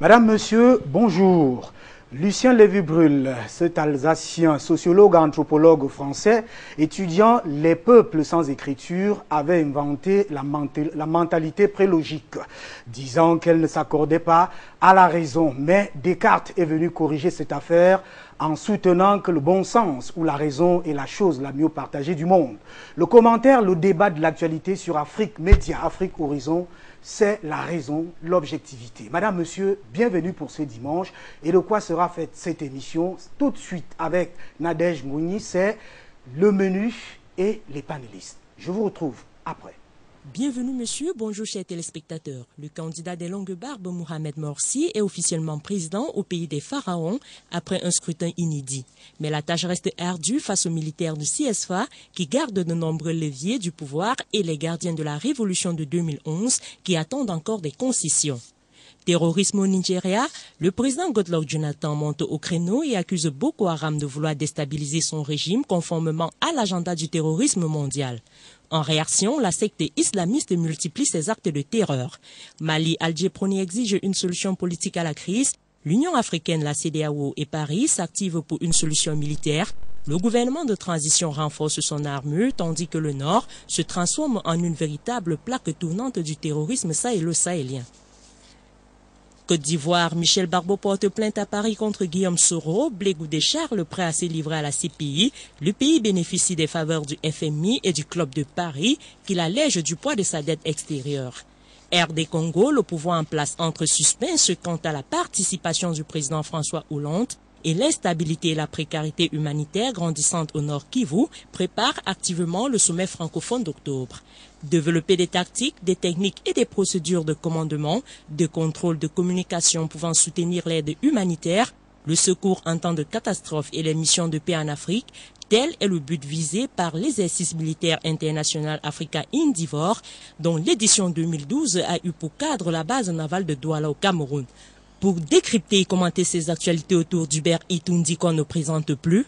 Madame, Monsieur, bonjour. Lucien Lévy-Bruhl, cet Alsacien, sociologue, anthropologue français, étudiant les peuples sans écriture, avait inventé la mentalité prélogique, disant qu'elle ne s'accordait pas à la raison. Mais Descartes est venu corriger cette affaire en soutenant que le bon sens ou la raison est la chose la mieux partagée du monde. Le commentaire, le débat de l'actualité sur Afrique Média, Afrique Horizon, c'est la raison, l'objectivité. Madame, Monsieur, bienvenue pour ce dimanche. Et de quoi sera faite cette émission? Tout de suite avec Nadège Mouni, c'est le menu et les panélistes. Je vous retrouve après. Bienvenue monsieur, bonjour chers téléspectateurs. Le candidat des longues barbes Mohamed Morsi est officiellement président au pays des pharaons après un scrutin inédit. Mais la tâche reste ardue face aux militaires du CSFA qui gardent de nombreux leviers du pouvoir et les gardiens de la révolution de 2011 qui attendent encore des concessions. Terrorisme au Nigeria, le président Goodluck Jonathan monte au créneau et accuse Boko Haram de vouloir déstabiliser son régime conformément à l'agenda du terrorisme mondial. En réaction, la secte islamiste multiplie ses actes de terreur. Mali, Alger exige une solution politique à la crise. L'Union africaine, la CEDEAO et Paris s'activent pour une solution militaire. Le gouvernement de transition renforce son armure, tandis que le Nord se transforme en une véritable plaque tournante du terrorisme sahélo-sahélien. Côte d'Ivoire, Michel Barbeau porte plainte à Paris contre Guillaume Soro, Blé Goudé-Charles prêt à se livrer à la CPI. Le pays bénéficie des faveurs du FMI et du Club de Paris qui l'allège du poids de sa dette extérieure. RD Congo, le pouvoir en place entre suspense quant à la participation du président François Hollande et l'instabilité et la précarité humanitaire grandissante au Nord Kivu prépare activement le sommet francophone d'octobre. Développer des tactiques, des techniques et des procédures de commandement, de contrôle de communication pouvant soutenir l'aide humanitaire, le secours en temps de catastrophe et les missions de paix en Afrique, tel est le but visé par l'exercice militaire international Africa Indivore, dont l'édition 2012 a eu pour cadre la base navale de Douala au Cameroun. Pour décrypter et commenter ces actualités autour d'Hubert Itundi qu'on ne présente plus,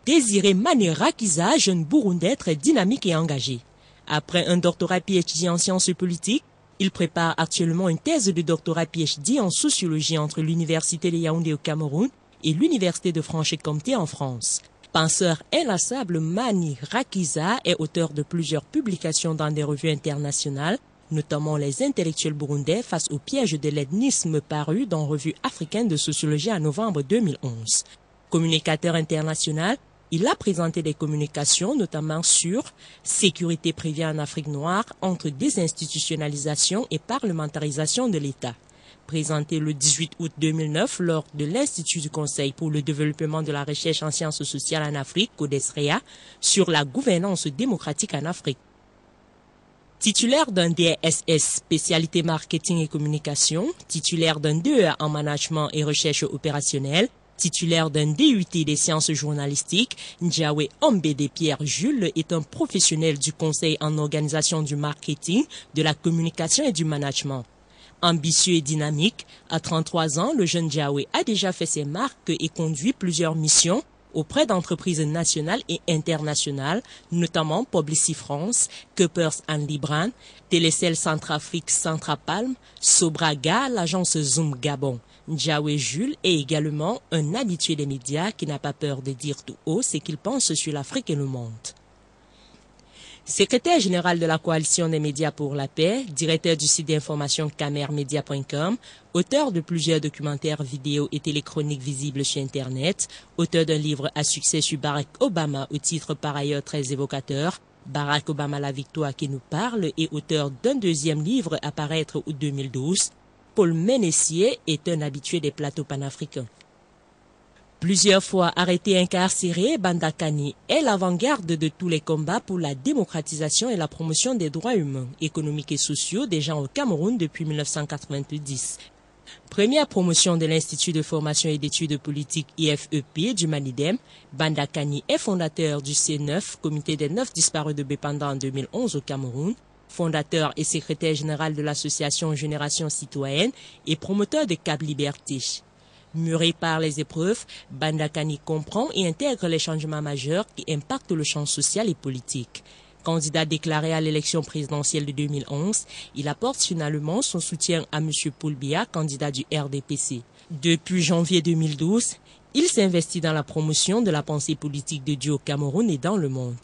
Désiré Mané Rakiza, jeune Burundais très dynamique et engagé. Après un doctorat PhD en sciences politiques, il prépare actuellement une thèse de doctorat PhD en sociologie entre l'Université de Yaoundé au Cameroun et l'Université de Franche-Comté en France. Penseur inlassable, Mani Rakiza est auteur de plusieurs publications dans des revues internationales, notamment Les intellectuels burundais face au piège de l'ethnisme paru dans Revue africaine de sociologie en novembre 2011. Communicateur international, il a présenté des communications notamment sur sécurité privée en Afrique noire entre désinstitutionnalisation et parlementarisation de l'État. Présenté le 18 août 2009 lors de l'Institut du Conseil pour le développement de la recherche en sciences sociales en Afrique, CODESREA, sur la gouvernance démocratique en Afrique. Titulaire d'un DSS spécialité marketing et communication, titulaire d'un DEA en management et recherche opérationnelle, titulaire d'un DUT des sciences journalistiques, Ndiawe Ombede Pierre Jules est un professionnel du conseil en organisation du marketing, de la communication et du management. Ambitieux et dynamique, à 33 ans, le jeune Ndiawe a déjà fait ses marques et conduit plusieurs missions auprès d'entreprises nationales et internationales, notamment Publicis France, Coopers & Lybrand, Télécel Centrafrique Centrapalm, Sobraga, l'agence Zoom Gabon. Ndiawe Jules est également un habitué des médias qui n'a pas peur de dire tout haut ce qu'il pense sur l'Afrique et le monde. Secrétaire général de la Coalition des médias pour la paix, directeur du site d'information camermedia.com, auteur de plusieurs documentaires vidéo et téléchroniques visibles sur Internet, auteur d'un livre à succès sur Barack Obama au titre par ailleurs très évocateur, Barack Obama la victoire qui nous parle, et auteur d'un deuxième livre à paraître en 2012, Paul Ménessier est un habitué des plateaux panafricains. Plusieurs fois arrêté et incarcéré, Bandakani est l'avant-garde de tous les combats pour la démocratisation et la promotion des droits humains, économiques et sociaux des gens au Cameroun depuis 1990. Première promotion de l'Institut de formation et d'études politiques IFEP du Manidem, Bandakani est fondateur du C9, comité des 9 disparus de Bépanda en 2011 au Cameroun, fondateur et secrétaire général de l'association Génération Citoyenne et promoteur de Cap Liberté. Muré par les épreuves, Bandakani comprend et intègre les changements majeurs qui impactent le champ social et politique. Candidat déclaré à l'élection présidentielle de 2011, il apporte finalement son soutien à M. Paul Biya, candidat du RDPC. Depuis janvier 2012, il s'investit dans la promotion de la pensée politique de Dieu au Cameroun et dans le monde.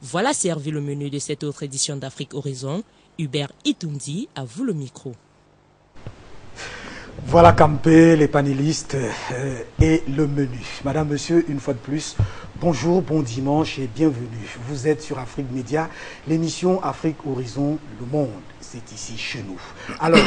Voilà servi le menu de cette autre édition d'Afrique Horizon. Hubert Itundi, à vous le micro. Voilà campé, les panélistes et le menu. Madame, monsieur, une fois de plus, bonjour, bon dimanche et bienvenue. Vous êtes sur Afrique Média, l'émission Afrique Horizon, le monde. C'est ici chez nous. Alors,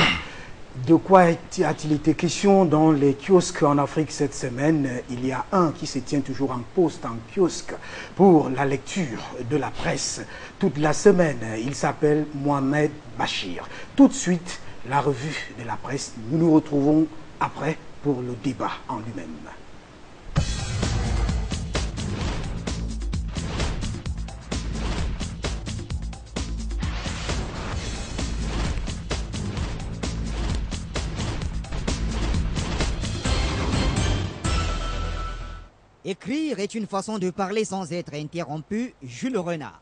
de quoi a-t-il été question dans les kiosques en Afrique cette semaine? Il y a un qui se tient toujours en poste, en kiosque, pour la lecture de la presse toute la semaine. Il s'appelle Mohamed Bachir. Tout de suite, la revue de la presse. Nous nous retrouvons après pour le débat en lui-même. Écrire est une façon de parler sans être interrompu. Jules Renard.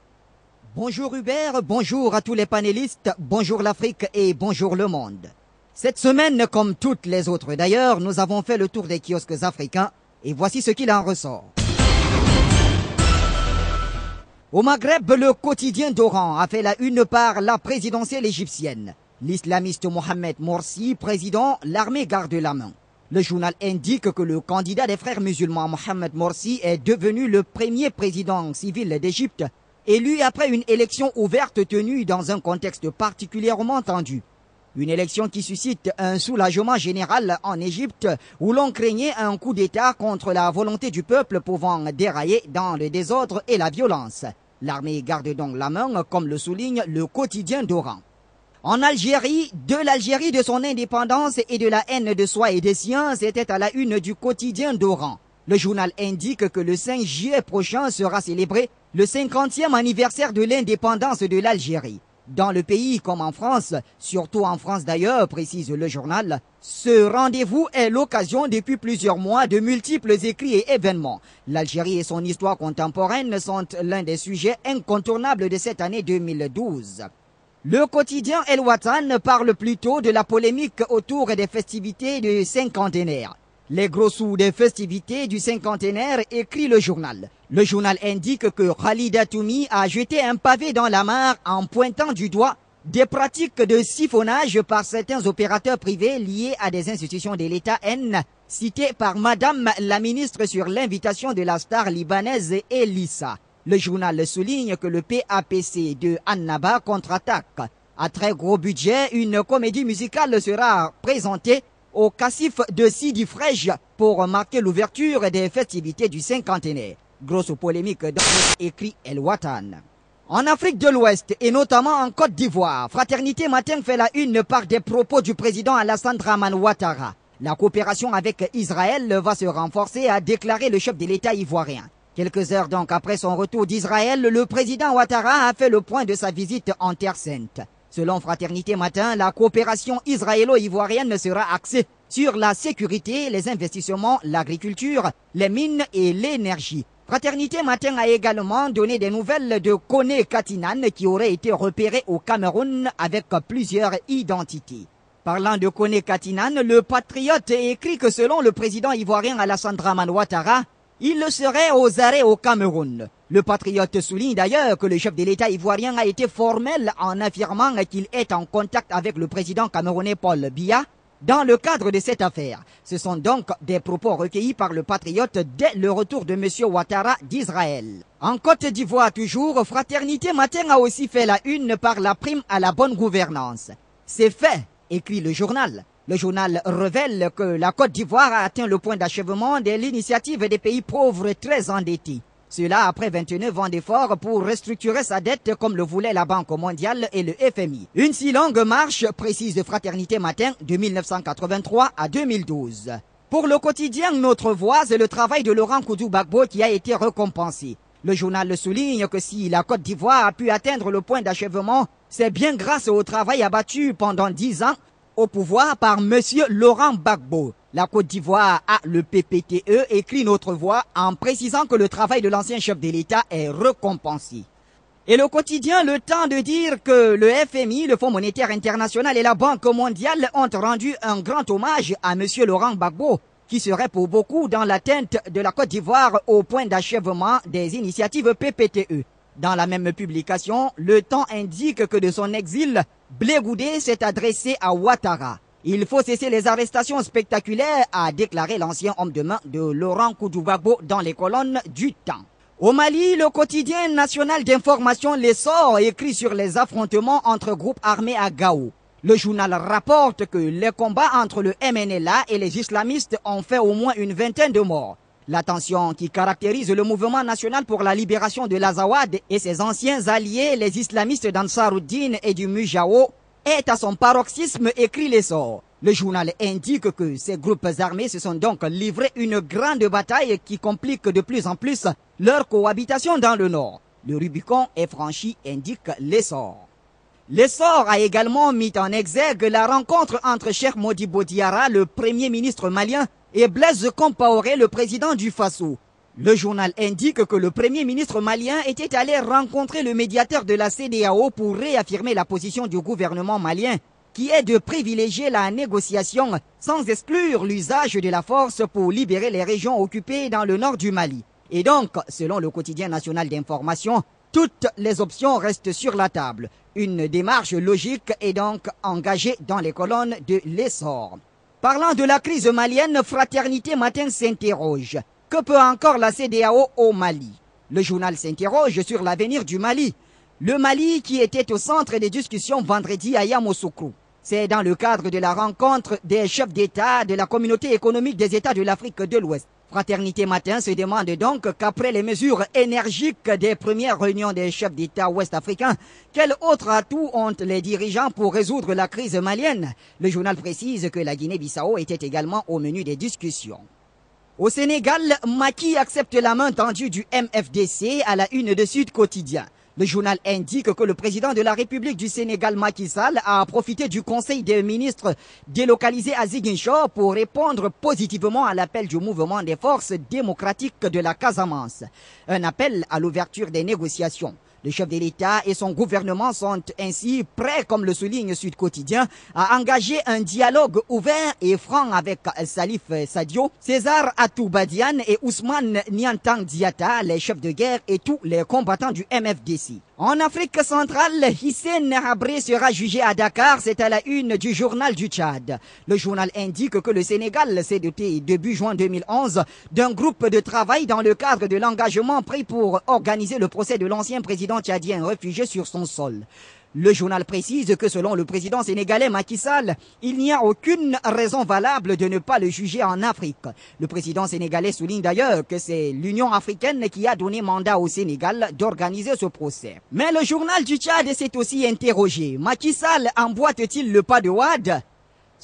Bonjour Hubert, bonjour à tous les panélistes, bonjour l'Afrique et bonjour le monde. Cette semaine, comme toutes les autres d'ailleurs, nous avons fait le tour des kiosques africains et voici ce qu'il en ressort. Au Maghreb, le quotidien d'Oran a fait la une par la présidentielle égyptienne. L'islamiste Mohamed Morsi, président, l'armée garde la main. Le journal indique que le candidat des frères musulmans Mohamed Morsi est devenu le premier président civil d'Égypte, élu après une élection ouverte tenue dans un contexte particulièrement tendu. Une élection qui suscite un soulagement général en Égypte où l'on craignait un coup d'État contre la volonté du peuple pouvant dérailler dans le désordre et la violence. L'armée garde donc la main, comme le souligne le quotidien d'Oran. En Algérie, de l'Algérie de son indépendance et de la haine de soi et des siens, c'était à la une du quotidien d'Oran. Le journal indique que le 5 juillet prochain sera célébré le 50e anniversaire de l'indépendance de l'Algérie. Dans le pays comme en France, surtout en France d'ailleurs, précise le journal, ce rendez-vous est l'occasion depuis plusieurs mois de multiples écrits et événements. L'Algérie et son histoire contemporaine sont l'un des sujets incontournables de cette année 2012. Le quotidien El Watan parle plutôt de la polémique autour des festivités du cinquantenaire. Les gros sous des festivités du cinquantenaire, écrit le journal. Le journal indique que Khalida Toumi a jeté un pavé dans la mare en pointant du doigt des pratiques de siphonnage par certains opérateurs privés liés à des institutions de l'État N, citées par Madame la ministre sur l'invitation de la star libanaise Elissa. Le journal souligne que le PAPC de Annaba contre-attaque. À très gros budget, une comédie musicale sera présentée au Cassif de Sidi Frej pour marquer l'ouverture des festivités du cinquantenaire. Grosse polémique dans écrit El Watan. En Afrique de l'Ouest et notamment en Côte d'Ivoire, Fraternité Matin fait la une par des propos du président Alassane Dramane Ouattara. La coopération avec Israël va se renforcer, a déclaré le chef de l'État ivoirien. Quelques heures donc après son retour d'Israël, le président Ouattara a fait le point de sa visite en Terre Sainte. Selon Fraternité Matin, la coopération israélo-ivoirienne sera axée sur la sécurité, les investissements, l'agriculture, les mines et l'énergie. Fraternité Matin a également donné des nouvelles de Koné Katinan qui aurait été repéré au Cameroun avec plusieurs identités. Parlant de Koné Katinan, le patriote écrit que selon le président ivoirien Alassane Dramane Ouattara, il serait aux arrêts au Cameroun. Le patriote souligne d'ailleurs que le chef de l'État ivoirien a été formel en affirmant qu'il est en contact avec le président camerounais Paul Biya dans le cadre de cette affaire. Ce sont donc des propos recueillis par le patriote dès le retour de M. Ouattara d'Israël. En Côte d'Ivoire toujours, Fraternité Matin a aussi fait la une par la prime à la bonne gouvernance. C'est fait, écrit le journal. Le journal révèle que la Côte d'Ivoire a atteint le point d'achèvement de l'initiative des pays pauvres très endettés. Cela après 29 ans d'efforts pour restructurer sa dette comme le voulait la Banque mondiale et le FMI. Une si longue marche, précise de Fraternité Matin, de 1983 à 2012. Pour le quotidien Notre Voix, c'est le travail de Laurent Koudou-Gbagbo qui a été récompensé. Le journal souligne que si la Côte d'Ivoire a pu atteindre le point d'achèvement, c'est bien grâce au travail abattu pendant 10 ans au pouvoir par M. Laurent Gbagbo. La Côte d'Ivoire a le PPTE, écrit Notre Voix, en précisant que le travail de l'ancien chef de l'État est récompensé. Et le quotidien Le Temps de dire que le FMI, le Fonds monétaire international et la Banque mondiale ont rendu un grand hommage à M. Laurent Gbagbo, qui serait pour beaucoup dans l'atteinte de la Côte d'Ivoire au point d'achèvement des initiatives PPTE. Dans la même publication, Le Temps indique que de son exil, Blé Goudé s'est adressé à Ouattara. Il faut cesser les arrestations spectaculaires, a déclaré l'ancien homme de main de Laurent Gbagbo dans les colonnes du Temps. Au Mali, le quotidien national d'information L'Essor écrit sur les affrontements entre groupes armés à Gao. Le journal rapporte que les combats entre le MNLA et les islamistes ont fait au moins une vingtaine de morts. La tension qui caractérise le mouvement national pour la libération de l'Azawad et ses anciens alliés, les islamistes d'Ansaruddin et du Mujao, est à son paroxysme, écrit L'Essor. Le journal indique que ces groupes armés se sont donc livrés une grande bataille qui complique de plus en plus leur cohabitation dans le nord. Le Rubicon est franchi, indique L'Essor. L'Essor a également mis en exergue la rencontre entre Cheikh Modibo Diarra, le premier ministre malien, et Blaise Compaoré, le président du Faso. Le journal indique que le premier ministre malien était allé rencontrer le médiateur de la CEDEAO pour réaffirmer la position du gouvernement malien, qui est de privilégier la négociation sans exclure l'usage de la force pour libérer les régions occupées dans le nord du Mali. Et donc, selon le quotidien national d'information, toutes les options restent sur la table. Une démarche logique est donc engagée dans les colonnes de L'Essor. Parlant de la crise malienne, Fraternité Matin s'interroge. Que peut encore la CEDEAO au Mali? Le journal s'interroge sur l'avenir du Mali. Le Mali qui était au centre des discussions vendredi à Yamoussoukro. C'est dans le cadre de la rencontre des chefs d'État de la communauté économique des États de l'Afrique de l'Ouest. Fraternité Matin se demande donc qu'après les mesures énergiques des premières réunions des chefs d'État ouest-africains, quel autre atout ont les dirigeants pour résoudre la crise malienne? Le journal précise que la Guinée-Bissau était également au menu des discussions. Au Sénégal, Macky accepte la main tendue du MFDC à la une de Sud Quotidien. Le journal indique que le président de la République du Sénégal, Macky Sall, a profité du Conseil des ministres délocalisé à Ziguinchor pour répondre positivement à l'appel du mouvement des forces démocratiques de la Casamance. Un appel à l'ouverture des négociations. Le chef de l'État et son gouvernement sont ainsi prêts, comme le souligne Sud Quotidien, à engager un dialogue ouvert et franc avec Salif Sadio, César Atoubadian et Ousmane Niantang Diatta, les chefs de guerre et tous les combattants du MFDC. En Afrique centrale, Hissène Habré sera jugé à Dakar, c'est à la une du journal du Tchad. Le journal indique que le Sénégal s'est doté début juin 2011 d'un groupe de travail dans le cadre de l'engagement pris pour organiser le procès de l'ancien président tchadien réfugié sur son sol. Le journal précise que selon le président sénégalais Macky Sall, il n'y a aucune raison valable de ne pas le juger en Afrique. Le président sénégalais souligne d'ailleurs que c'est l'Union africaine qui a donné mandat au Sénégal d'organiser ce procès. Mais le journal du Tchad s'est aussi interrogé. Macky Sall emboîte-t-il le pas de Wade?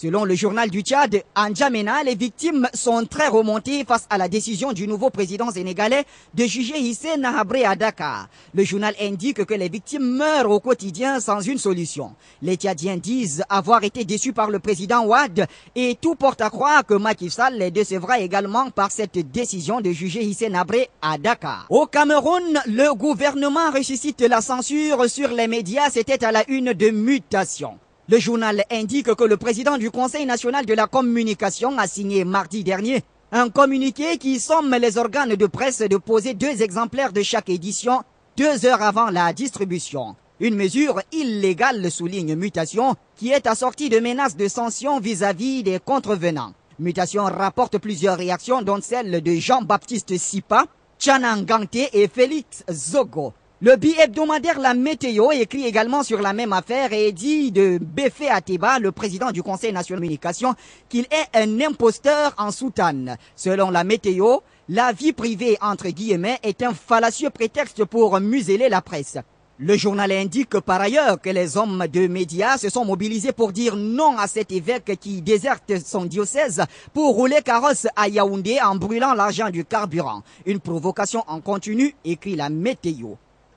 Selon le journal du Tchad, en N'Djamena, les victimes sont très remontées face à la décision du nouveau président sénégalais de juger Hissène Habré à Dakar. Le journal indique que les victimes meurent au quotidien sans une solution. Les Tchadiens disent avoir été déçus par le président Wade et tout porte à croire que Macky Sall les décevra également par cette décision de juger Hissène Habré à Dakar. Au Cameroun, le gouvernement ressuscite la censure sur les médias, c'était à la une de Mutation. Le journal indique que le président du Conseil national de la communication a signé mardi dernier un communiqué qui somme les organes de presse de poser 2 exemplaires de chaque édition 2 heures avant la distribution. Une mesure illégale, souligne Mutation, qui est assortie de menaces de sanctions vis-à-vis des contrevenants. Mutation rapporte plusieurs réactions, dont celle de Jean-Baptiste Sipa, Tchanan Ganté et Félix Zogo. Le bi-hebdomadaire La Météo écrit également sur la même affaire et dit de Befé Ateba, le président du Conseil national de communication, qu'il est un imposteur en soutane. Selon La Météo, la vie privée, entre guillemets, est un fallacieux prétexte pour museler la presse. Le journal indique par ailleurs que les hommes de médias se sont mobilisés pour dire non à cet évêque qui déserte son diocèse pour rouler carrosse à Yaoundé en brûlant l'argent du carburant. Une provocation en continu, écrit La Météo.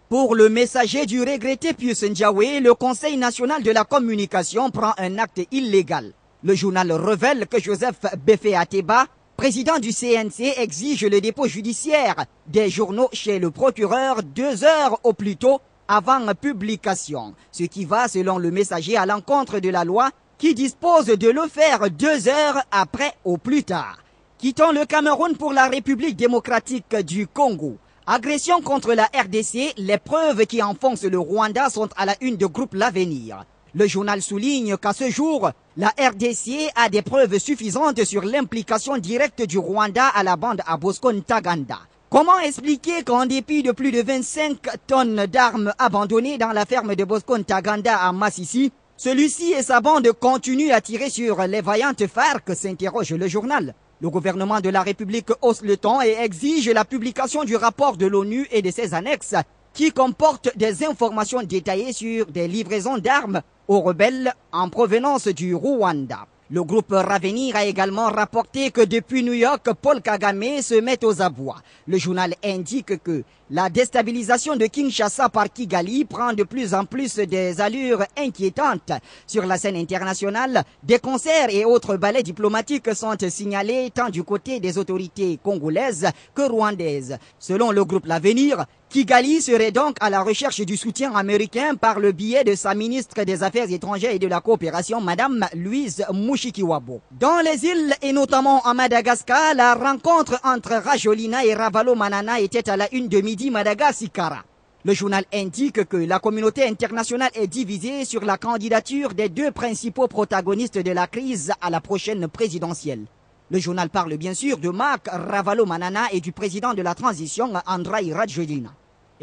Pour le messager du regretté Pius Ndiaye, le Conseil national de la communication prend un acte illégal. Le journal révèle que Joseph Befé Ateba, président du CNC, exige le dépôt judiciaire des journaux chez le procureur 2 heures au plus tôt avant publication, ce qui va, selon le messager, à l'encontre de la loi qui dispose de le faire 2 heures après au plus tard. Quittons le Cameroun pour la République démocratique du Congo. Agression contre la RDC, les preuves qui enfoncent le Rwanda sont à la une de groupe L'Avenir. Le journal souligne qu'à ce jour, la RDC a des preuves suffisantes sur l'implication directe du Rwanda à la bande à Bosco Ntaganda. Comment expliquer qu'en dépit de plus de 25 tonnes d'armes abandonnées dans la ferme de Bosco Ntaganda à Massissi, celui-ci et sa bande continuent à tirer sur les vaillantes FARC, s'interroge le journal. Le gouvernement de la République hausse le ton et exige la publication du rapport de l'ONU et de ses annexes qui comportent des informations détaillées sur des livraisons d'armes aux rebelles en provenance du Rwanda. Le groupe Ravenir a également rapporté que depuis New York, Paul Kagame se met aux abois. Le journal indique que la déstabilisation de Kinshasa par Kigali prend de plus en plus des allures inquiétantes. Sur la scène internationale, des concerts et autres ballets diplomatiques sont signalés tant du côté des autorités congolaises que rwandaises. Selon le groupe L'Avenir, Kigali serait donc à la recherche du soutien américain par le biais de sa ministre des Affaires étrangères et de la coopération, Madame Louise Mushikiwabo. Dans les îles et notamment à Madagascar, la rencontre entre Rajolina et Ravalomanana était à la une de Midi Madagascar. Le journal indique que la communauté internationale est divisée sur la candidature des 2 principaux protagonistes de la crise à la prochaine présidentielle. Le journal parle bien sûr de Marc Ravalomanana et du président de la transition, Andrei Rajolina.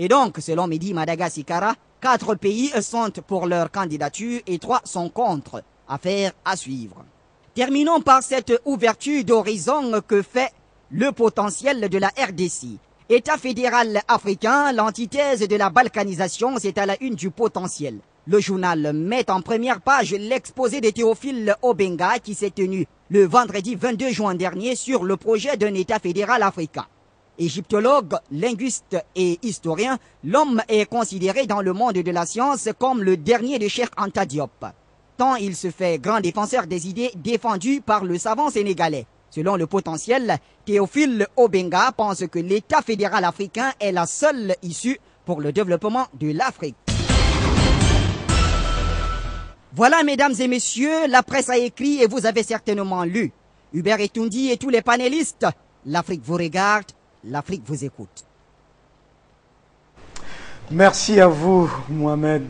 Et donc, selon Midi Madagascar, 4 pays sont pour leur candidature et 3 sont contre. Affaire à suivre. Terminons par cette ouverture d'horizon que fait le potentiel de la RDC. État fédéral africain, l'antithèse de la balkanisation, c'est à la une du potentiel. Le journal met en première page l'exposé de Théophile Obenga qui s'est tenu le vendredi 22 juin dernier sur le projet d'un État fédéral africain. Égyptologue, linguiste et historien, l'homme est considéré dans le monde de la science comme le dernier de Cheikh Anta Diop, tant il se fait grand défenseur des idées défendues par le savant sénégalais. Selon le potentiel, Théophile Obenga pense que l'État fédéral africain est la seule issue pour le développement de l'Afrique. Voilà, mesdames et messieurs, la presse a écrit et vous avez certainement lu. Hubert Etundi et tous les panélistes, l'Afrique vous regarde, l'Afrique vous écoute. Merci à vous, Mohamed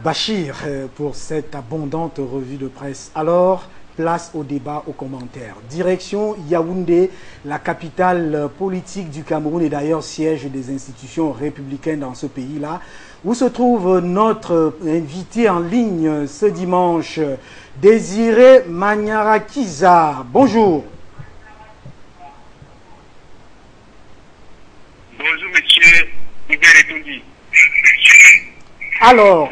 Bachir, pour cette abondante revue de presse. Alors, place au débat, aux commentaires. Direction Yaoundé, la capitale politique du Cameroun et d'ailleurs siège des institutions républicaines dans ce pays-là, où se trouve notre invité en ligne ce dimanche, Désiré Maniarakiza. Bonjour. Bonjour, monsieur Hubert Etundi. Alors,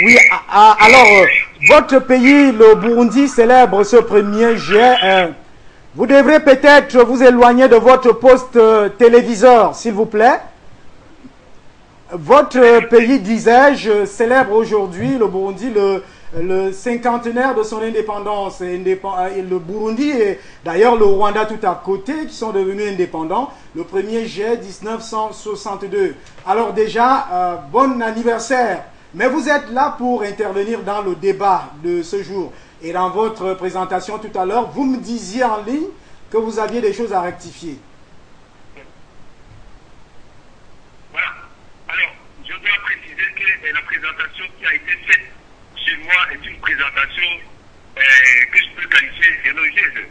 oui, alors, votre pays, le Burundi, célèbre ce 1er juillet. Vous devrez peut-être vous éloigner de votre poste téléviseur, s'il vous plaît. Votre pays, disais-je, célèbre aujourd'hui, le Burundi, le cinquantenaire de son indépendance. Et le Burundi et d'ailleurs le Rwanda tout à côté, qui sont devenus indépendants, le 1er juillet 1962. Alors déjà, bon anniversaire. Mais vous êtes là pour intervenir dans le débat de ce jour. Et dans votre présentation tout à l'heure, vous me disiez en ligne que vous aviez des choses à rectifier. Voilà. Alors, je dois préciser que la présentation qui a été faite chez moi est une présentation que je peux qualifier d'élogieuse.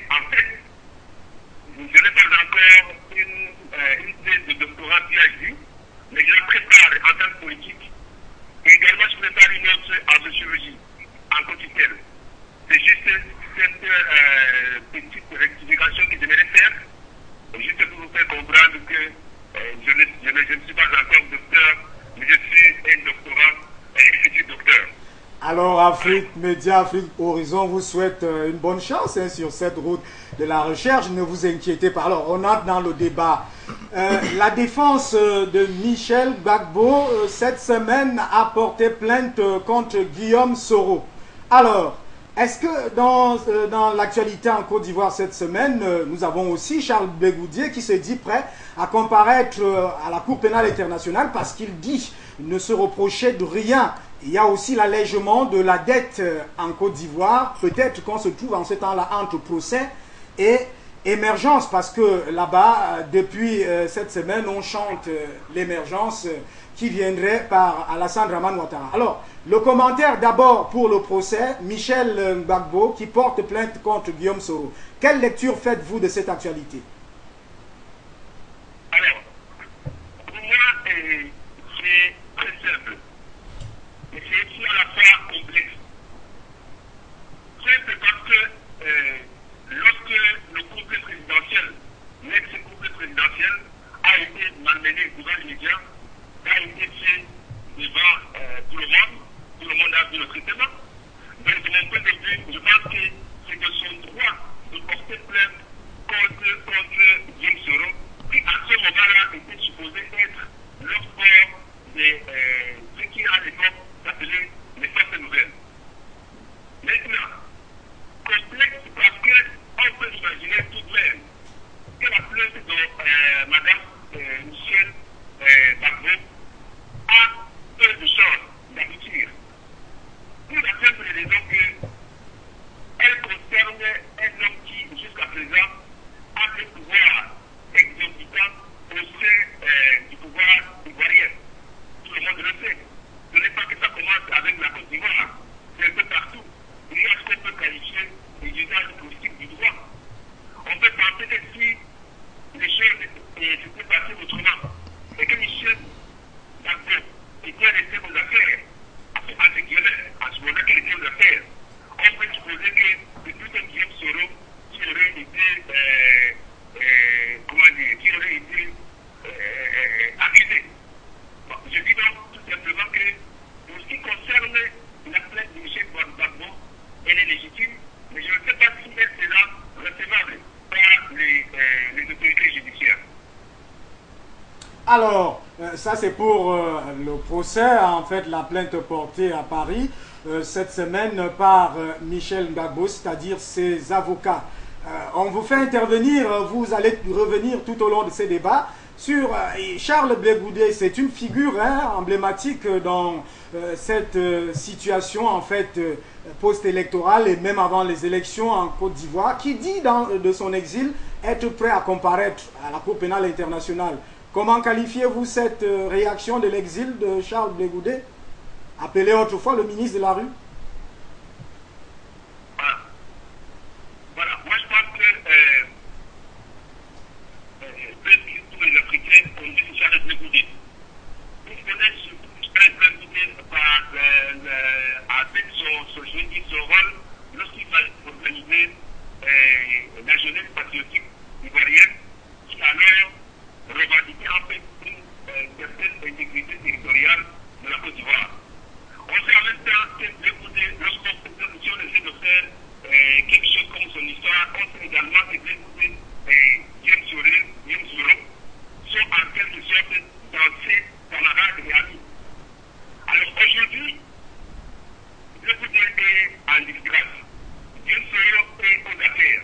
En fait, je n'ai pas encore une thèse de doctorat PhD, mais je la prépare en tant que politique. Et également, je prépare une autre en sociologie, en quotidien. C'est juste cette petite rectification que j'aimerais faire, juste pour vous faire comprendre que je ne suis pas encore docteur, mais je suis un doctorant, futur docteur. Alors, Afrique Média, Afrique Horizon vous souhaite une bonne chance sur cette route de la recherche. Ne vous inquiétez pas. Alors, on entre dans le débat. La défense de Michel Gbagbo, cette semaine, a porté plainte contre Guillaume Soro. Alors, Est-ce que dans l'actualité en Côte d'Ivoire cette semaine, nous avons aussi Charles Blé Goudié qui se dit prêt à comparaître à la Cour pénale internationale parce qu'il dit ne se reprocher de rien. Il y a aussi l'allègement de la dette en Côte d'Ivoire. Peut-être qu'on se trouve en ce temps-là entre procès et émergence parce que là-bas, depuis cette semaine, on chante l'émergence qui viendrait par Alassane Dramane Ouattara. Alors, le commentaire d'abord pour le procès, Michel Gbagbo qui porte plainte contre Guillaume Soro. Quelle lecture faites-vous de cette actualité? Alors, pour moi, c'est très simple. Mais c'est aussi à la fois complexe. Simple parce que lorsque le couple présidentiel, l'ex-couple présidentiel, a été malmené devant les médias, a été fait devant tout le monde a vu le traitement. Donc, de mon point de vue, je pense que c'est de son droit de porter plainte contre Guillaume Soro, qui à ce moment-là était supposé être l'auteur de ce qui à l'époque s'appelait les forces nouvelles. Maintenant, complexe parce qu'on peut imaginer tout de même que la plainte de Mme Michel Gbagbo a peu de chances d'aboutir. Pour la simple raison qu'elle concerne un homme qui, jusqu'à présent, a le pouvoir exorbitant au sein du pouvoir ivoirien. Tout le monde le sait. Ce n'est pas que ça commence avec la Côte d'Ivoire. C'est un peu partout. Il y a ce qu'on peut qualifier des usages politiques du droit. On peut penser que si les choses s'étaient passées autrement, et que Michel Gbagbo était resté aux affaires, à ce moment-là qu'il était aux affaires, on peut supposer que c'est tout un Guillaume Soro qui aurait été, qui aurait été accusé. Bon, je dis donc tout simplement que, pour ce qui concerne la plainte de Michel Gbagbo, elle est légitime, mais je ne sais pas si elle sera recevable par les autorités judiciaires. Alors, ça c'est pour le procès, en fait la plainte portée à Paris cette semaine par Michel Gbagbo, c'est-à-dire ses avocats. On vous fait intervenir, vous allez revenir tout au long de ces débats sur Charles Blé Goudié. C'est une figure emblématique dans cette situation en fait post-électorale et même avant les élections en Côte d'Ivoire, qui dit de son exil être prêt à comparaître à la Cour pénale internationale. Comment qualifiez-vous cette réaction de l'exil de Charles Blé Goudié, appelé autrefois le ministre de la rue? Voilà. Moi je pense que tous les Africains connaissent Charles Blé Goudié. Ils connaissent Charles Blé Goudié avec son rôle lorsqu'il va organiser la jeunesse patriotique ivoirienne, qui alors revendiquer en fait une certaine intégrité territoriale de la Côte d'Ivoire. On sait en même temps que lorsqu'on essaie de faire quelque chose comme son histoire, on sait également que Guillaume Soro sont en quelque sorte dans ses camarades et amis. Alors aujourd'hui, Blé Goudié est en disgrâce. Guillaume Soro est aux affaires.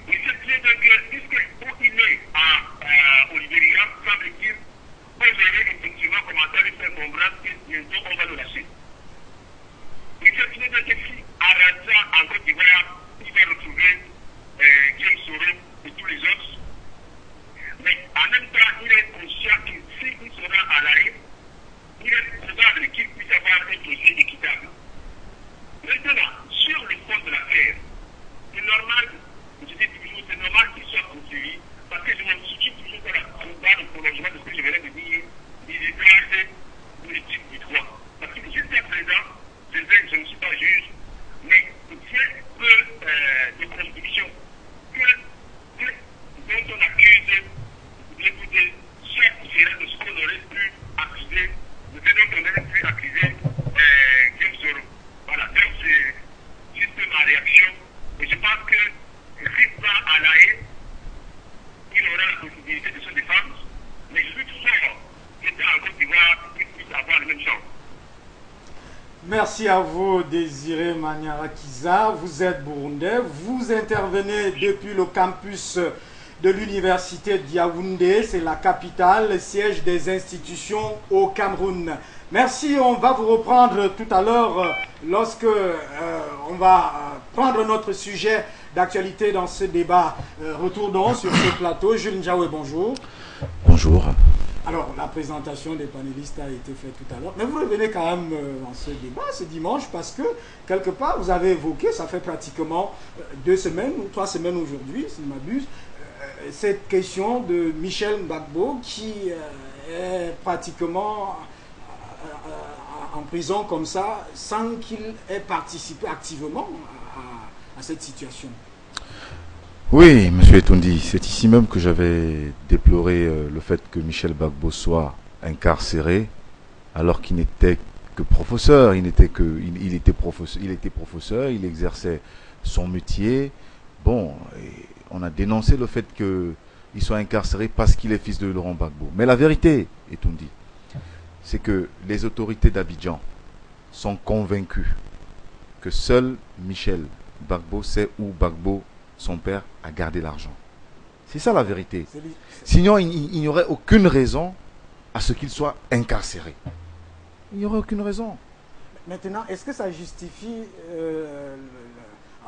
Il se plaît que, puisque où il est au Libéria, semble-t-il, on verrait effectivement commencer à lui faire Merci à vous, Désiré Maniarakiza. Vous êtes burundais. Vous intervenez depuis le campus de l'université de Yaoundé. C'est la capitale, le siège des institutions au Cameroun. Merci. On va vous reprendre tout à l'heure lorsque on va prendre notre sujet d'actualité dans ce débat. Retour donc sur ce plateau. Jules Ndiaoué, bonjour. Bonjour. Alors, la présentation des panélistes a été faite tout à l'heure. Mais vous revenez quand même dans ce débat ce dimanche parce que, quelque part, vous avez évoqué, ça fait pratiquement 2 semaines ou 3 semaines aujourd'hui, si je ne m'abuse, cette question de Michel Gbagbo qui est pratiquement en prison comme ça, sans qu'il ait participé activement à cette situation. Oui, monsieur Etondi, c'est ici même que j'avais déploré le fait que Michel Gbagbo soit incarcéré alors qu'il n'était que professeur. Il était professeur, il exerçait son métier. Bon, et on a dénoncé le fait qu'il soit incarcéré parce qu'il est fils de Laurent Gbagbo. Mais la vérité, Etondi, c'est que les autorités d'Abidjan sont convaincues que seul Michel Gbagbo sait où Gbagbo, son père, a gardé l'argent. C'est ça la vérité. Sinon, il n'y aurait aucune raison à ce qu'il soit incarcéré. Il n'y aurait aucune raison. Maintenant, est-ce que ça justifie...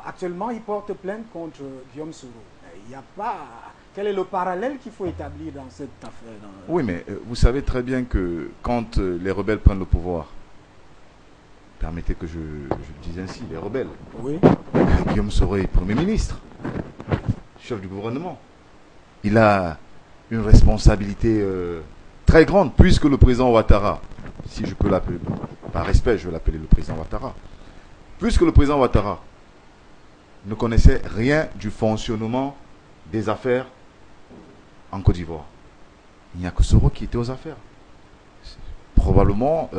actuellement, il porte plainte contre Guillaume Soro. Il n'y a pas... Quel est le parallèle qu'il faut établir dans cette affaire? Oui, mais vous savez très bien que quand les rebelles prennent le pouvoir, permettez que je le dise ainsi, les rebelles, oui. Guillaume Soro est Premier ministre, chef du gouvernement. Il a une responsabilité très grande, puisque le président Ouattara, si je peux l'appeler, par respect, je vais l'appeler le président Ouattara, puisque le président Ouattara ne connaissait rien du fonctionnement des affaires en Côte d'Ivoire. Il n'y a que Soro qui était aux affaires. Probablement,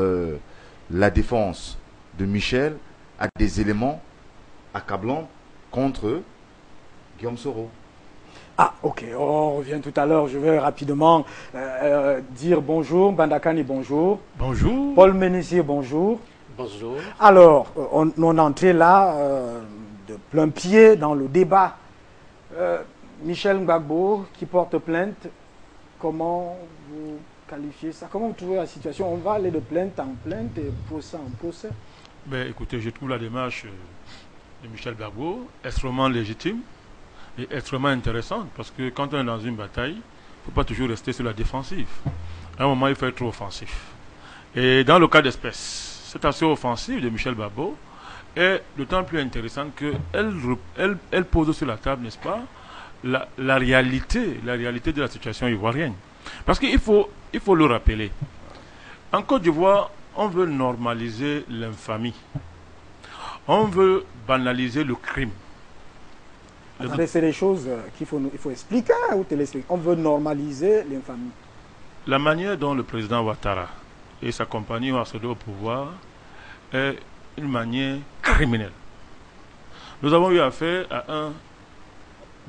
la défense de Michel a des éléments accablants contre Guillaume Soro. Ah, ok, on revient tout à l'heure. Je vais rapidement dire bonjour. Bandakani, bonjour. Bonjour. Paul Ménissier, bonjour. Bonjour. Alors, on est entré là de plein pied dans le débat. Michel Gbagbo qui porte plainte, comment vous qualifiez ça? Comment vous trouvez la situation? On va aller de plainte en plainte et procès en procès. Ben, écoutez, je trouve la démarche de Michel Gbagbo extrêmement légitime et extrêmement intéressante parce que quand on est dans une bataille, il ne faut pas toujours rester sur la défensive. À un moment, il faut être offensif. Et dans le cas d'espèce, cette action offensive de Michel Gbagbo est d'autant plus intéressante qu'elle pose sur la table, n'est-ce pas, la réalité de la situation ivoirienne. Parce qu'il faut le rappeler. En Côte d'Ivoire, on veut normaliser l'infamie. On veut banaliser le crime. C'est des choses qu'il faut expliquer aux téléspectateurs. On veut normaliser l'infamie. La manière dont le président Ouattara et sa compagnie ont accédé au pouvoir est une manière criminelle. Nous avons eu affaire à un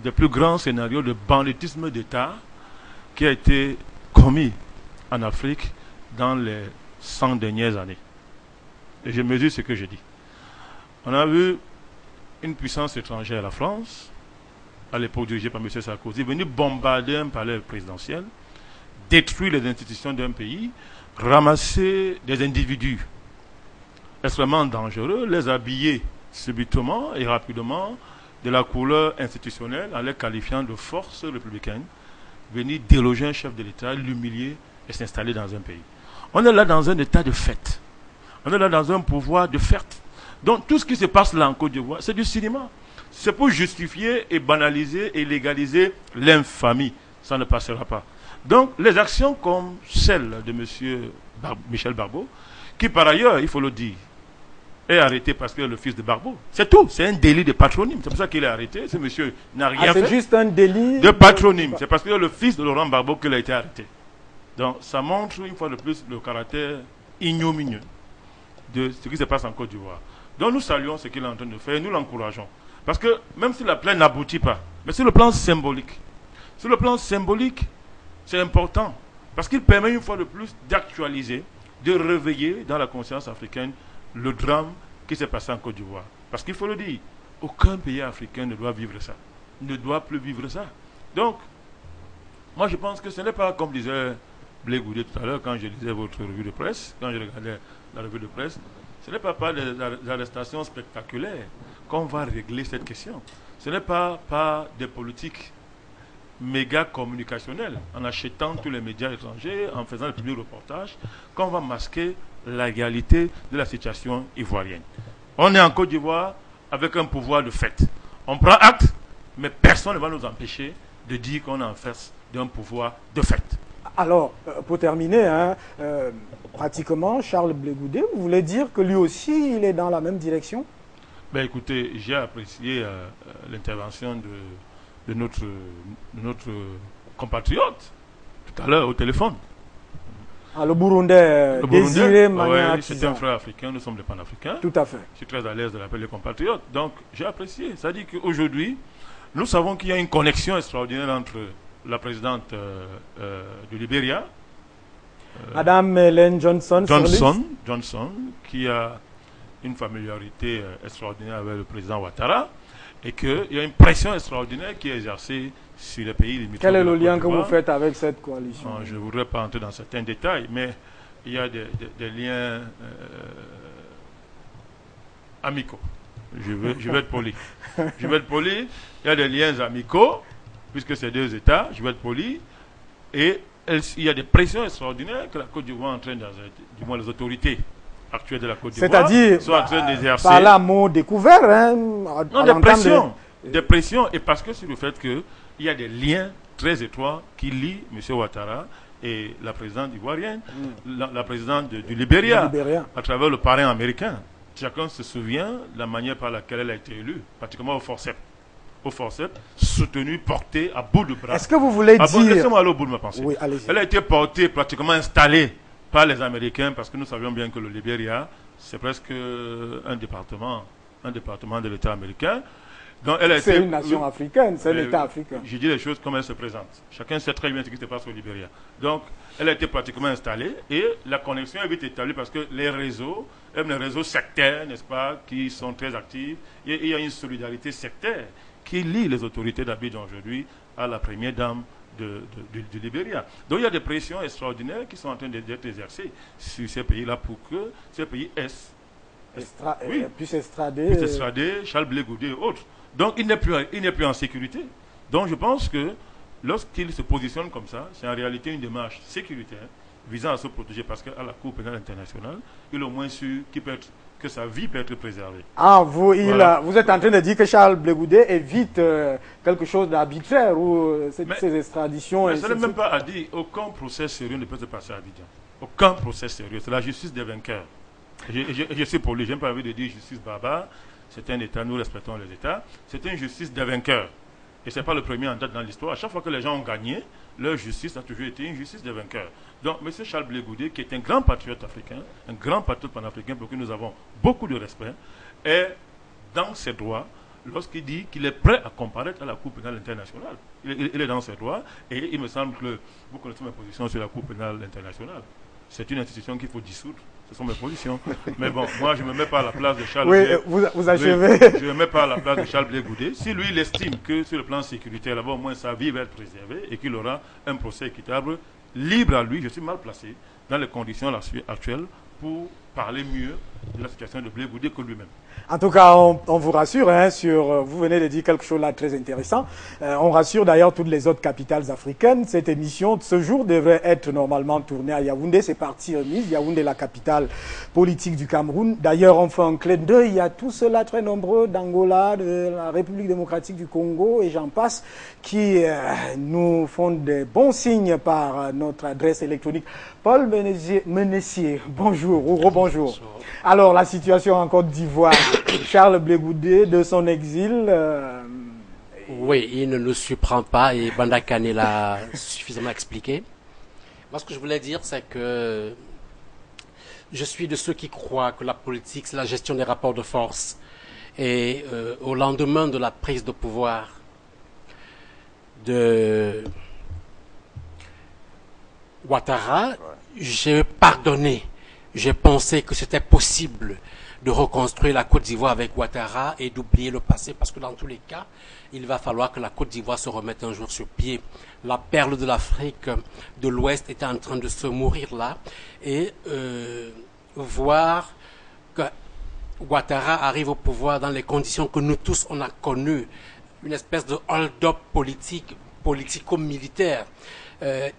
des plus grands scénarios de banditisme d'État qui a été commis en Afrique dans les 100 dernières années. Et je mesure ce que je dis. On a vu une puissance étrangère, la France, à l'époque dirigée par M. Sarkozy, venir bombarder un palais présidentiel, détruire les institutions d'un pays, ramasser des individus extrêmement dangereux, les habiller subitement et rapidement de la couleur institutionnelle en les qualifiant de force républicaine, venir déloger un chef de l'État, l'humilier et s'installer dans un pays. On est là dans un état de fait. On est là dans un pouvoir de fait. Donc tout ce qui se passe là en Côte d'Ivoire, c'est du cinéma. C'est pour justifier et banaliser et légaliser l'infamie. Ça ne passera pas. Donc les actions comme celle de M. Michel Gbagbo, qui par ailleurs, il faut le dire, est arrêté parce qu'il est le fils de Gbagbo. C'est tout. C'est un délit de patronyme. C'est pour ça qu'il est arrêté. Ce monsieur n'a rien fait. C'est juste un délit de patronyme. C'est parce qu'il est le fils de Laurent Gbagbo qu'il a été arrêté. Donc ça montre une fois de plus le caractère ignominieux de ce qui se passe en Côte d'Ivoire. Donc nous saluons ce qu'il est en train de faire et nous l'encourageons. Parce que même si la plainte n'aboutit pas, mais sur le plan symbolique, c'est important. Parce qu'il permet une fois de plus d'actualiser, de réveiller dans la conscience africaine le drame qui s'est passé en Côte d'Ivoire. Parce qu'il faut le dire, aucun pays africain ne doit vivre ça. Ne doit plus vivre ça. Donc, moi je pense que ce n'est pas comme disait Blé Goudé tout à l'heure quand je lisais votre revue de presse, quand je regardais la revue de presse, ce n'est pas par des arrestations spectaculaires qu'on va régler cette question. Ce n'est pas par des politiques méga communicationnelles, en achetant tous les médias étrangers, en faisant le public reportage, qu'on va masquer la réalité de la situation ivoirienne. On est en Côte d'Ivoire avec un pouvoir de fait. On prend acte, mais personne ne va nous empêcher de dire qu'on est en face d'un pouvoir de fait. Alors, pour terminer, hein, pratiquement, Charles Blé Goudé, vous voulez dire que lui aussi, il est dans la même direction? Ben écoutez, j'ai apprécié l'intervention de notre compatriote tout à l'heure au téléphone. Ah, le Burundais, Désiré Mania oui, c'est un frère africain, nous sommes des panafricains. Tout à fait. Je suis très à l'aise de l'appeler les compatriotes. Donc, j'ai apprécié. Ça dit qu'aujourd'hui, nous savons qu'il y a une connexion extraordinaire entre la présidente du Libéria, Madame Hélène Johnson, qui a une familiarité extraordinaire avec le président Ouattara, et qu'il y a une pression extraordinaire qui est exercée sur les pays limitrophes. Quel est le lien que vous faites avec cette coalition? Je ne voudrais pas entrer dans certains détails, mais il y a des liens amicaux. Je vais être poli. Je vais être poli. Il y a des liens amicaux, puisque c'est deux États. Je vais être poli. Et il y a des pressions extraordinaires que la Côte d'Ivoire est en train d'exercer, du moins les autorités actuelles de la Côte d'Ivoire c'est-à-dire sont en train d'exercer. Par là, mot découvert. Hein, non, des pressions. Des pressions. Et parce que sur le fait qu'il y a des liens très étroits qui lient M. Ouattara et la présidente ivoirienne, la présidente du Libéria, à travers le parrain américain. Chacun se souvient de la manière par laquelle elle a été élue, pratiquement au forceps, soutenue, portée à bout de bras. Est-ce que vous voulez dire... Laissez-moi aller au bout de ma pensée. Oui, elle a été portée, pratiquement installée par les Américains, parce que nous savions bien que le Libéria, c'est presque un département de l'État américain. C'est une nation africaine, c'est un État africain. Je dis les choses comme elles se présentent. Chacun sait très bien ce qui se passe au Libéria. Donc, elle a été pratiquement installée et la connexion est vite établie parce que les réseaux, même les réseaux sectaires, n'est-ce pas, qui sont très actifs, il y a une solidarité sectaire qui lie les autorités d'Abidjan aujourd'hui à la première dame du Libéria. Donc, il y a des pressions extraordinaires qui sont en train d'être exercées sur ces pays-là pour que ces pays puissent estrader Charles Blé Goudé et autres. Donc, il n'est plus en sécurité. Donc, je pense que lorsqu'il se positionne comme ça, c'est en réalité une démarche sécuritaire visant à se protéger parce qu'à la Cour pénale internationale, il est au moins sûr que sa vie peut être préservée. Ah, vous êtes en train de dire que Charles Blé Goudé évite quelque chose d'arbitraire ou ces extraditions. Mais ce n'est même pas à dire. Aucun procès sérieux ne peut se passer à Abidjan. Aucun procès sérieux. C'est la justice des vainqueurs. Je suis pour lui. Je n'ai pas envie de dire justice barbare. C'est un État, nous respectons les États. C'est une justice des vainqueurs. Et ce n'est pas le premier en date dans l'histoire. À chaque fois que les gens ont gagné, leur justice a toujours été une justice des vainqueurs. Donc, M. Charles Blé Goudé, qui est un grand patriote africain, un grand patriote panafricain pour qui nous avons beaucoup de respect, est dans ses droits lorsqu'il dit qu'il est prêt à comparaître à la Cour pénale internationale. Il est dans ses droits et il me semble que vous connaissez ma position sur la Cour pénale internationale. C'est une institution qu'il faut dissoudre. Ce sont mes positions. Mais bon, moi, je ne me mets pas à la place de Charles Blé. Oui, vous achevez. Je ne me mets pas à la place de Charles Blé Goudé. Si lui, il estime que sur le plan sécuritaire, là-bas, au moins sa vie va être préservée et qu'il aura un procès équitable, libre à lui, je suis mal placé dans les conditions actuelles pour parler mieux de la situation de Blé Goudé que lui-même. En tout cas, on vous rassure, hein, vous venez de dire quelque chose là très intéressant. On rassure d'ailleurs toutes les autres capitales africaines. Cette émission de ce jour devrait être normalement tournée à Yaoundé. C'est parti remise. Yaoundé, la capitale politique du Cameroun. D'ailleurs, on fait un clin d'œil. Il y a tous ceux-là très nombreux d'Angola, de la République démocratique du Congo et j'en passe, qui nous font des bons signes par notre adresse électronique. Paul Menessier, bonjour ou rebonjour. Alors, la situation en Côte d'Ivoire. Charles Blé Goudé, de son exil. Oui, il ne nous surprend pas et Banda Kane l'a suffisamment expliqué. Moi, ce que je voulais dire, c'est que je suis de ceux qui croient que la politique, c'est la gestion des rapports de force. Et au lendemain de la prise de pouvoir de Ouattara, j'ai pardonné. J'ai pensé que c'était possible de reconstruire la Côte d'Ivoire avec Ouattara et d'oublier le passé, parce que dans tous les cas, il va falloir que la Côte d'Ivoire se remette un jour sur pied. La perle de l'Afrique de l'Ouest est en train de se mourir là, et voir que Ouattara arrive au pouvoir dans les conditions que nous tous on a connues, une espèce de hold-up politico-militaire,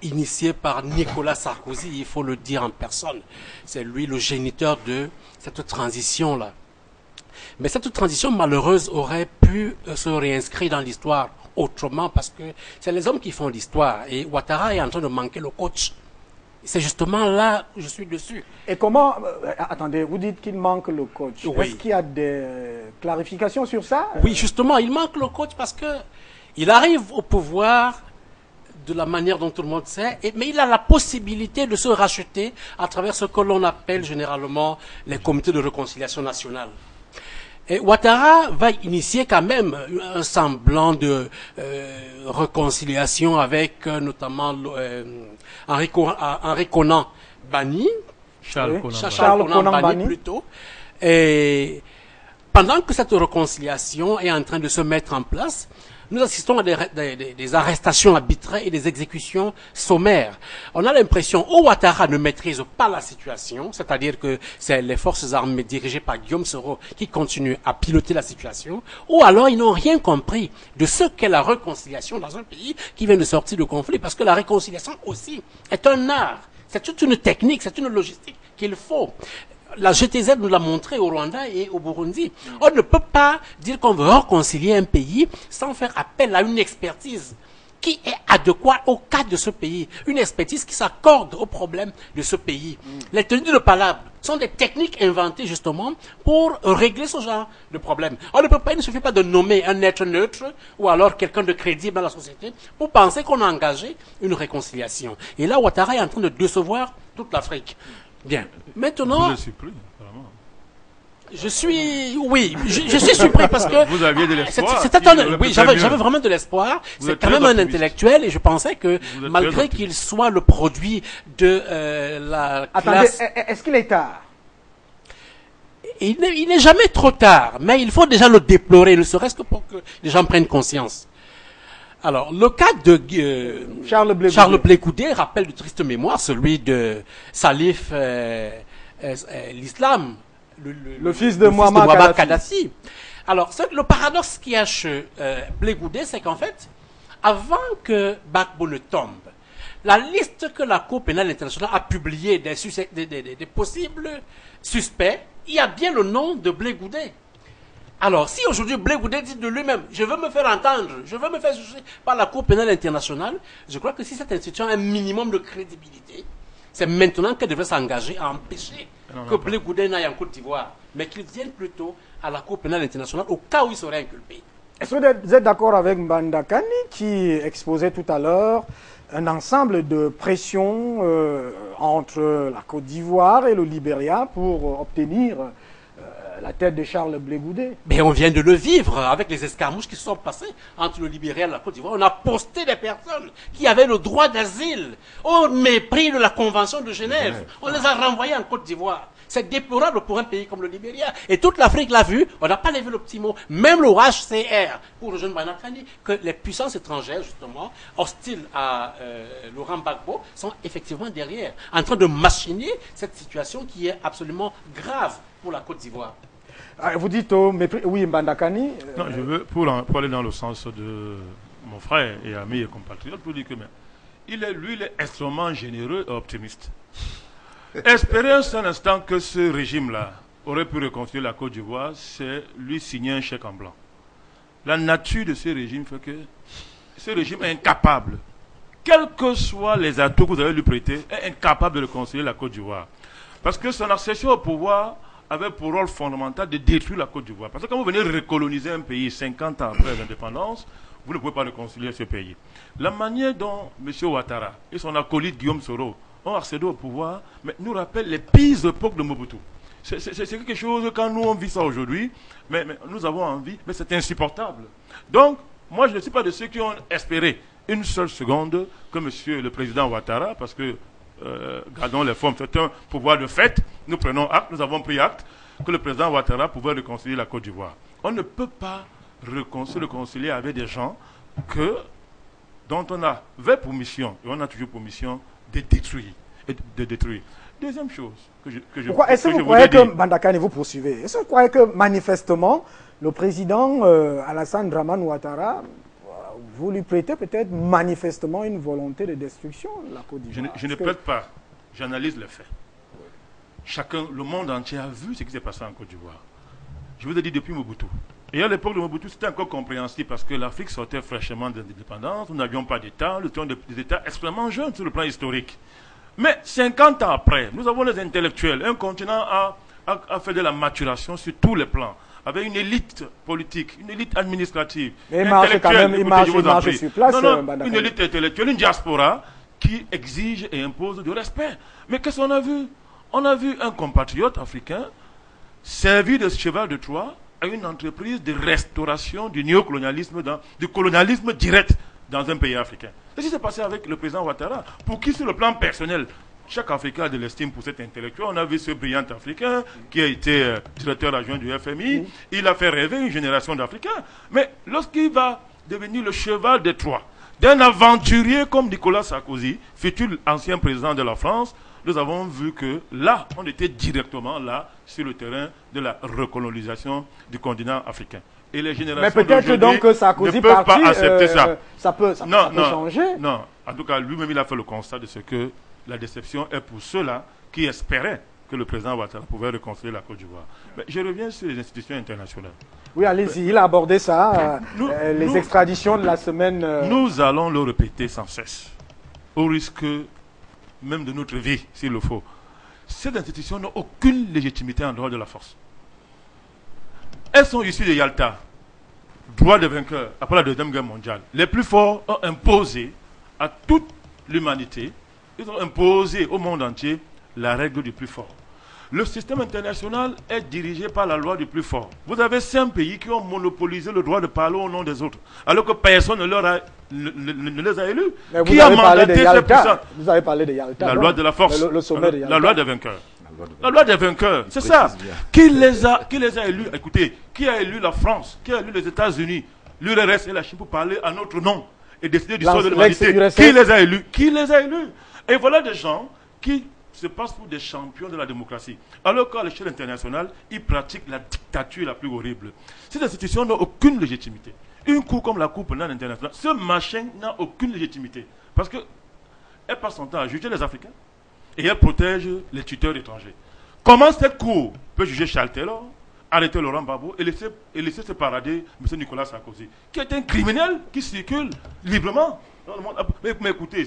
initié par Nicolas Sarkozy, il faut le dire en personne. C'est lui le géniteur de cette transition-là. Mais cette transition malheureuse aurait pu se réinscrire dans l'histoire autrement, parce que c'est les hommes qui font l'histoire. Et Ouattara est en train de manquer le coach. C'est justement là où je suis dessus. Et comment... attendez, vous dites qu'il manque le coach. Oui. Est-ce qu'il y a des clarifications sur ça? Oui, justement, il manque le coach parce que il arrive au pouvoir de la manière dont tout le monde sait, mais il a la possibilité de se racheter à travers ce que l'on appelle généralement les comités de réconciliation nationale. Et Ouattara va initier quand même un semblant de réconciliation avec notamment Henri Konan Banny, Charles Konan Banny plutôt. Et pendant que cette réconciliation est en train de se mettre en place, nous assistons à des arrestations arbitraires et des exécutions sommaires. On a l'impression que Ouattara ne maîtrise pas la situation, c'est-à-dire que c'est les forces armées dirigées par Guillaume Soro qui continuent à piloter la situation, ou alors ils n'ont rien compris de ce qu'est la réconciliation dans un pays qui vient de sortir de conflit, parce que la réconciliation aussi est un art, c'est toute une technique, c'est une logistique qu'il faut. La GTZ nous l'a montré au Rwanda et au Burundi. On ne peut pas dire qu'on veut réconcilier un pays sans faire appel à une expertise qui est adéquate au cas de ce pays. Une expertise qui s'accorde aux problèmes de ce pays. Les tenues de palabre sont des techniques inventées justement pour régler ce genre de problème. On ne peut pas, il ne suffit pas de nommer un être neutre ou alors quelqu'un de crédible dans la société pour penser qu'on a engagé une réconciliation. Et là, Ouattara est en train de décevoir toute l'Afrique. Bien. Maintenant, vous êtes surpris, vraiment. Je suis surpris parce que vous aviez de l'espoir. Oui, j'avais vraiment de l'espoir. C'est quand même un intellectuel et je pensais que malgré qu'il soit le produit de la classe... Attendez, est-ce qu'il est tard? Il n'est jamais trop tard, mais il faut déjà le déplorer, ne serait-ce que pour que les gens prennent conscience. Alors, le cas de Charles Blé Goudé rappelle de triste mémoire celui de Salif l'Islam, le fils de Muammar Kadhafi. Alors, le paradoxe qu'il y a chez Blé Goudé, c'est qu'en fait, avant que Gbagbo ne tombe, la liste que la Cour pénale internationale a publiée des possibles suspects, il y a bien le nom de Blé Goudé. Alors, si aujourd'hui Blé Goudé dit de lui-même, je veux me faire entendre, je veux me faire juger par la Cour pénale internationale, je crois que si cette institution a un minimum de crédibilité, c'est maintenant qu'elle devrait s'engager à empêcher que Blé Goudé n'aille en Côte d'Ivoire, mais qu'il vienne plutôt à la Cour pénale internationale au cas où il serait inculpé. Est-ce que vous êtes d'accord avec Mbanda Kani qui exposait tout à l'heure un ensemble de pressions entre la Côte d'Ivoire et le Libéria pour obtenir la tête de Charles Blé Goudé? Mais on vient de le vivre avec les escarmouches qui se sont passées entre le Libéria et la Côte d'Ivoire. On a posté des personnes qui avaient le droit d'asile au mépris de la Convention de Genève. On les a renvoyées en Côte d'Ivoire. C'est déplorable pour un pays comme le Libéria. Et toute l'Afrique l'a vu, on n'a pas levé le petit mot. Même le HCR, pour le jeune Mbanda Kani, que les puissances étrangères, justement, hostiles à Laurent Gbagbo, sont effectivement derrière, en train de machiner cette situation qui est absolument grave pour la Côte d'Ivoire. Vous dites oui, Mbanda Kani. Non, je veux, pour aller dans le sens de mon frère et ami et compatriote, pour dire que il est extrêmement généreux et optimiste. Espérer un seul instant que ce régime-là aurait pu reconstruire la Côte d'Ivoire, c'est lui signer un chèque en blanc. La nature de ce régime fait que ce régime est incapable, quels que soient les atouts que vous avez lui prêtés, est incapable de reconstruire la Côte d'Ivoire. Parce que son accession au pouvoir avait pour rôle fondamental de détruire la Côte d'Ivoire. Parce que quand vous venez recoloniser un pays 50 ans après l'indépendance, vous ne pouvez pas réconcilier ce pays. La manière dont M. Ouattara et son acolyte Guillaume Soro ont accédé au pouvoir, mais nous rappelle les pires époques de Mobutu. C'est quelque chose, quand nous on vit ça aujourd'hui, mais nous avons envie, mais c'est insupportable. Donc, moi je ne suis pas de ceux qui ont espéré une seule seconde que M. le président Ouattara, parce que gardons les formes, c'est un pouvoir de fait, nous prenons acte, nous avons pris acte, que le président Ouattara pouvait réconcilier la Côte d'Ivoire. On ne peut pas se réconcilier avec des gens dont on avait pour mission, et on a toujours pour mission, de détruire. Deuxième chose est-ce que vous croyez que Bandakane, vous poursuivez, est-ce que vous croyez que manifestement, le président Alassane Dramane Ouattara, vous lui prêtez peut-être manifestement une volonté de destruction de la Côte d'Ivoire? Je ne prête pas, j'analyse les faits. Le monde entier a vu ce qui s'est passé en Côte d'Ivoire. Je vous ai dit depuis Mobutu. Et à l'époque de Mobutu, c'était encore compréhensible parce que l'Afrique sortait fraîchement de l'indépendance, nous n'avions pas d'État, nous étions des États extrêmement jeunes sur le plan historique. Mais 50 ans après, nous avons les intellectuels. Un continent a fait de la maturation sur tous les plans, avec une élite politique, une élite administrative. Mais il marche quand même, il marche sur place. Une élite intellectuelle, une diaspora qui exige et impose du respect. Mais qu'est-ce qu'on a vu? On a vu un compatriote africain servi de cheval de Troie à une entreprise de restauration du néocolonialisme, du colonialisme direct dans un pays africain. C'est ce qui s'est passé avec le président Ouattara, pour qui sur le plan personnel, chaque Africain a de l'estime pour cet intellectuel. On a vu ce brillant Africain qui a été directeur adjoint du FMI. Il a fait rêver une génération d'Africains. Mais lorsqu'il va devenir le cheval de Troie d'un aventurier comme Nicolas Sarkozy, futur ancien président de la France, nous avons vu que là, on était directement là, sur le terrain de la recolonisation du continent africain. Et les générations mais peut-être donc que Sarkozy ne peuvent pas accepter ça. Ça peut changer. Non, en tout cas, lui-même, il a fait le constat de ce que la déception est pour ceux-là qui espéraient que le président Ouattara pouvait réconcilier la Côte d'Ivoire. Mais je reviens sur les institutions internationales. Oui, allez-y, il a abordé ça, les extraditions de la semaine. Nous allons le répéter sans cesse, au risque même de notre vie, s'il le faut. Ces institutions n'ont aucune légitimité en dehors de la force. Elles sont issues de Yalta, droit des vainqueurs, après la Deuxième Guerre mondiale. Les plus forts ont imposé à toute l'humanité, ils ont imposé au monde entier la règle du plus fort. Le système international est dirigé par la loi du plus fort. Vous avez 5 pays qui ont monopolisé le droit de parler au nom des autres, alors que personne ne les a élus. Mais qui a mandaté ces puissants? Vous avez parlé de Yalta. La loi de la force. Le sommet de Yalta. La loi des vainqueurs. La loi des vainqueurs, c'est ça. Qui les a élus? Écoutez, qui a élu la France? Qui a élu les États-Unis, l'URSS et la Chine pour parler à notre nom et décider du sort de l'humanité? Qui les a élus? Qui les a élus? Et voilà des gens qui se passent pour des champions de la démocratie. Alors qu'à l'échelle internationale, ils pratiquent la dictature la plus horrible. Ces institutions n'ont aucune légitimité. Une cour comme la Cour pénale internationale, ce machin n'a aucune légitimité. Parce qu'elle passe son temps à juger les Africains et elle protège les tuteurs étrangers. Comment cette cour peut juger Charles Taylor, arrêter Laurent Gbagbo et laisser se parader M. Nicolas Sarkozy, qui est un criminel qui circule librement dans le monde? Mais écoutez,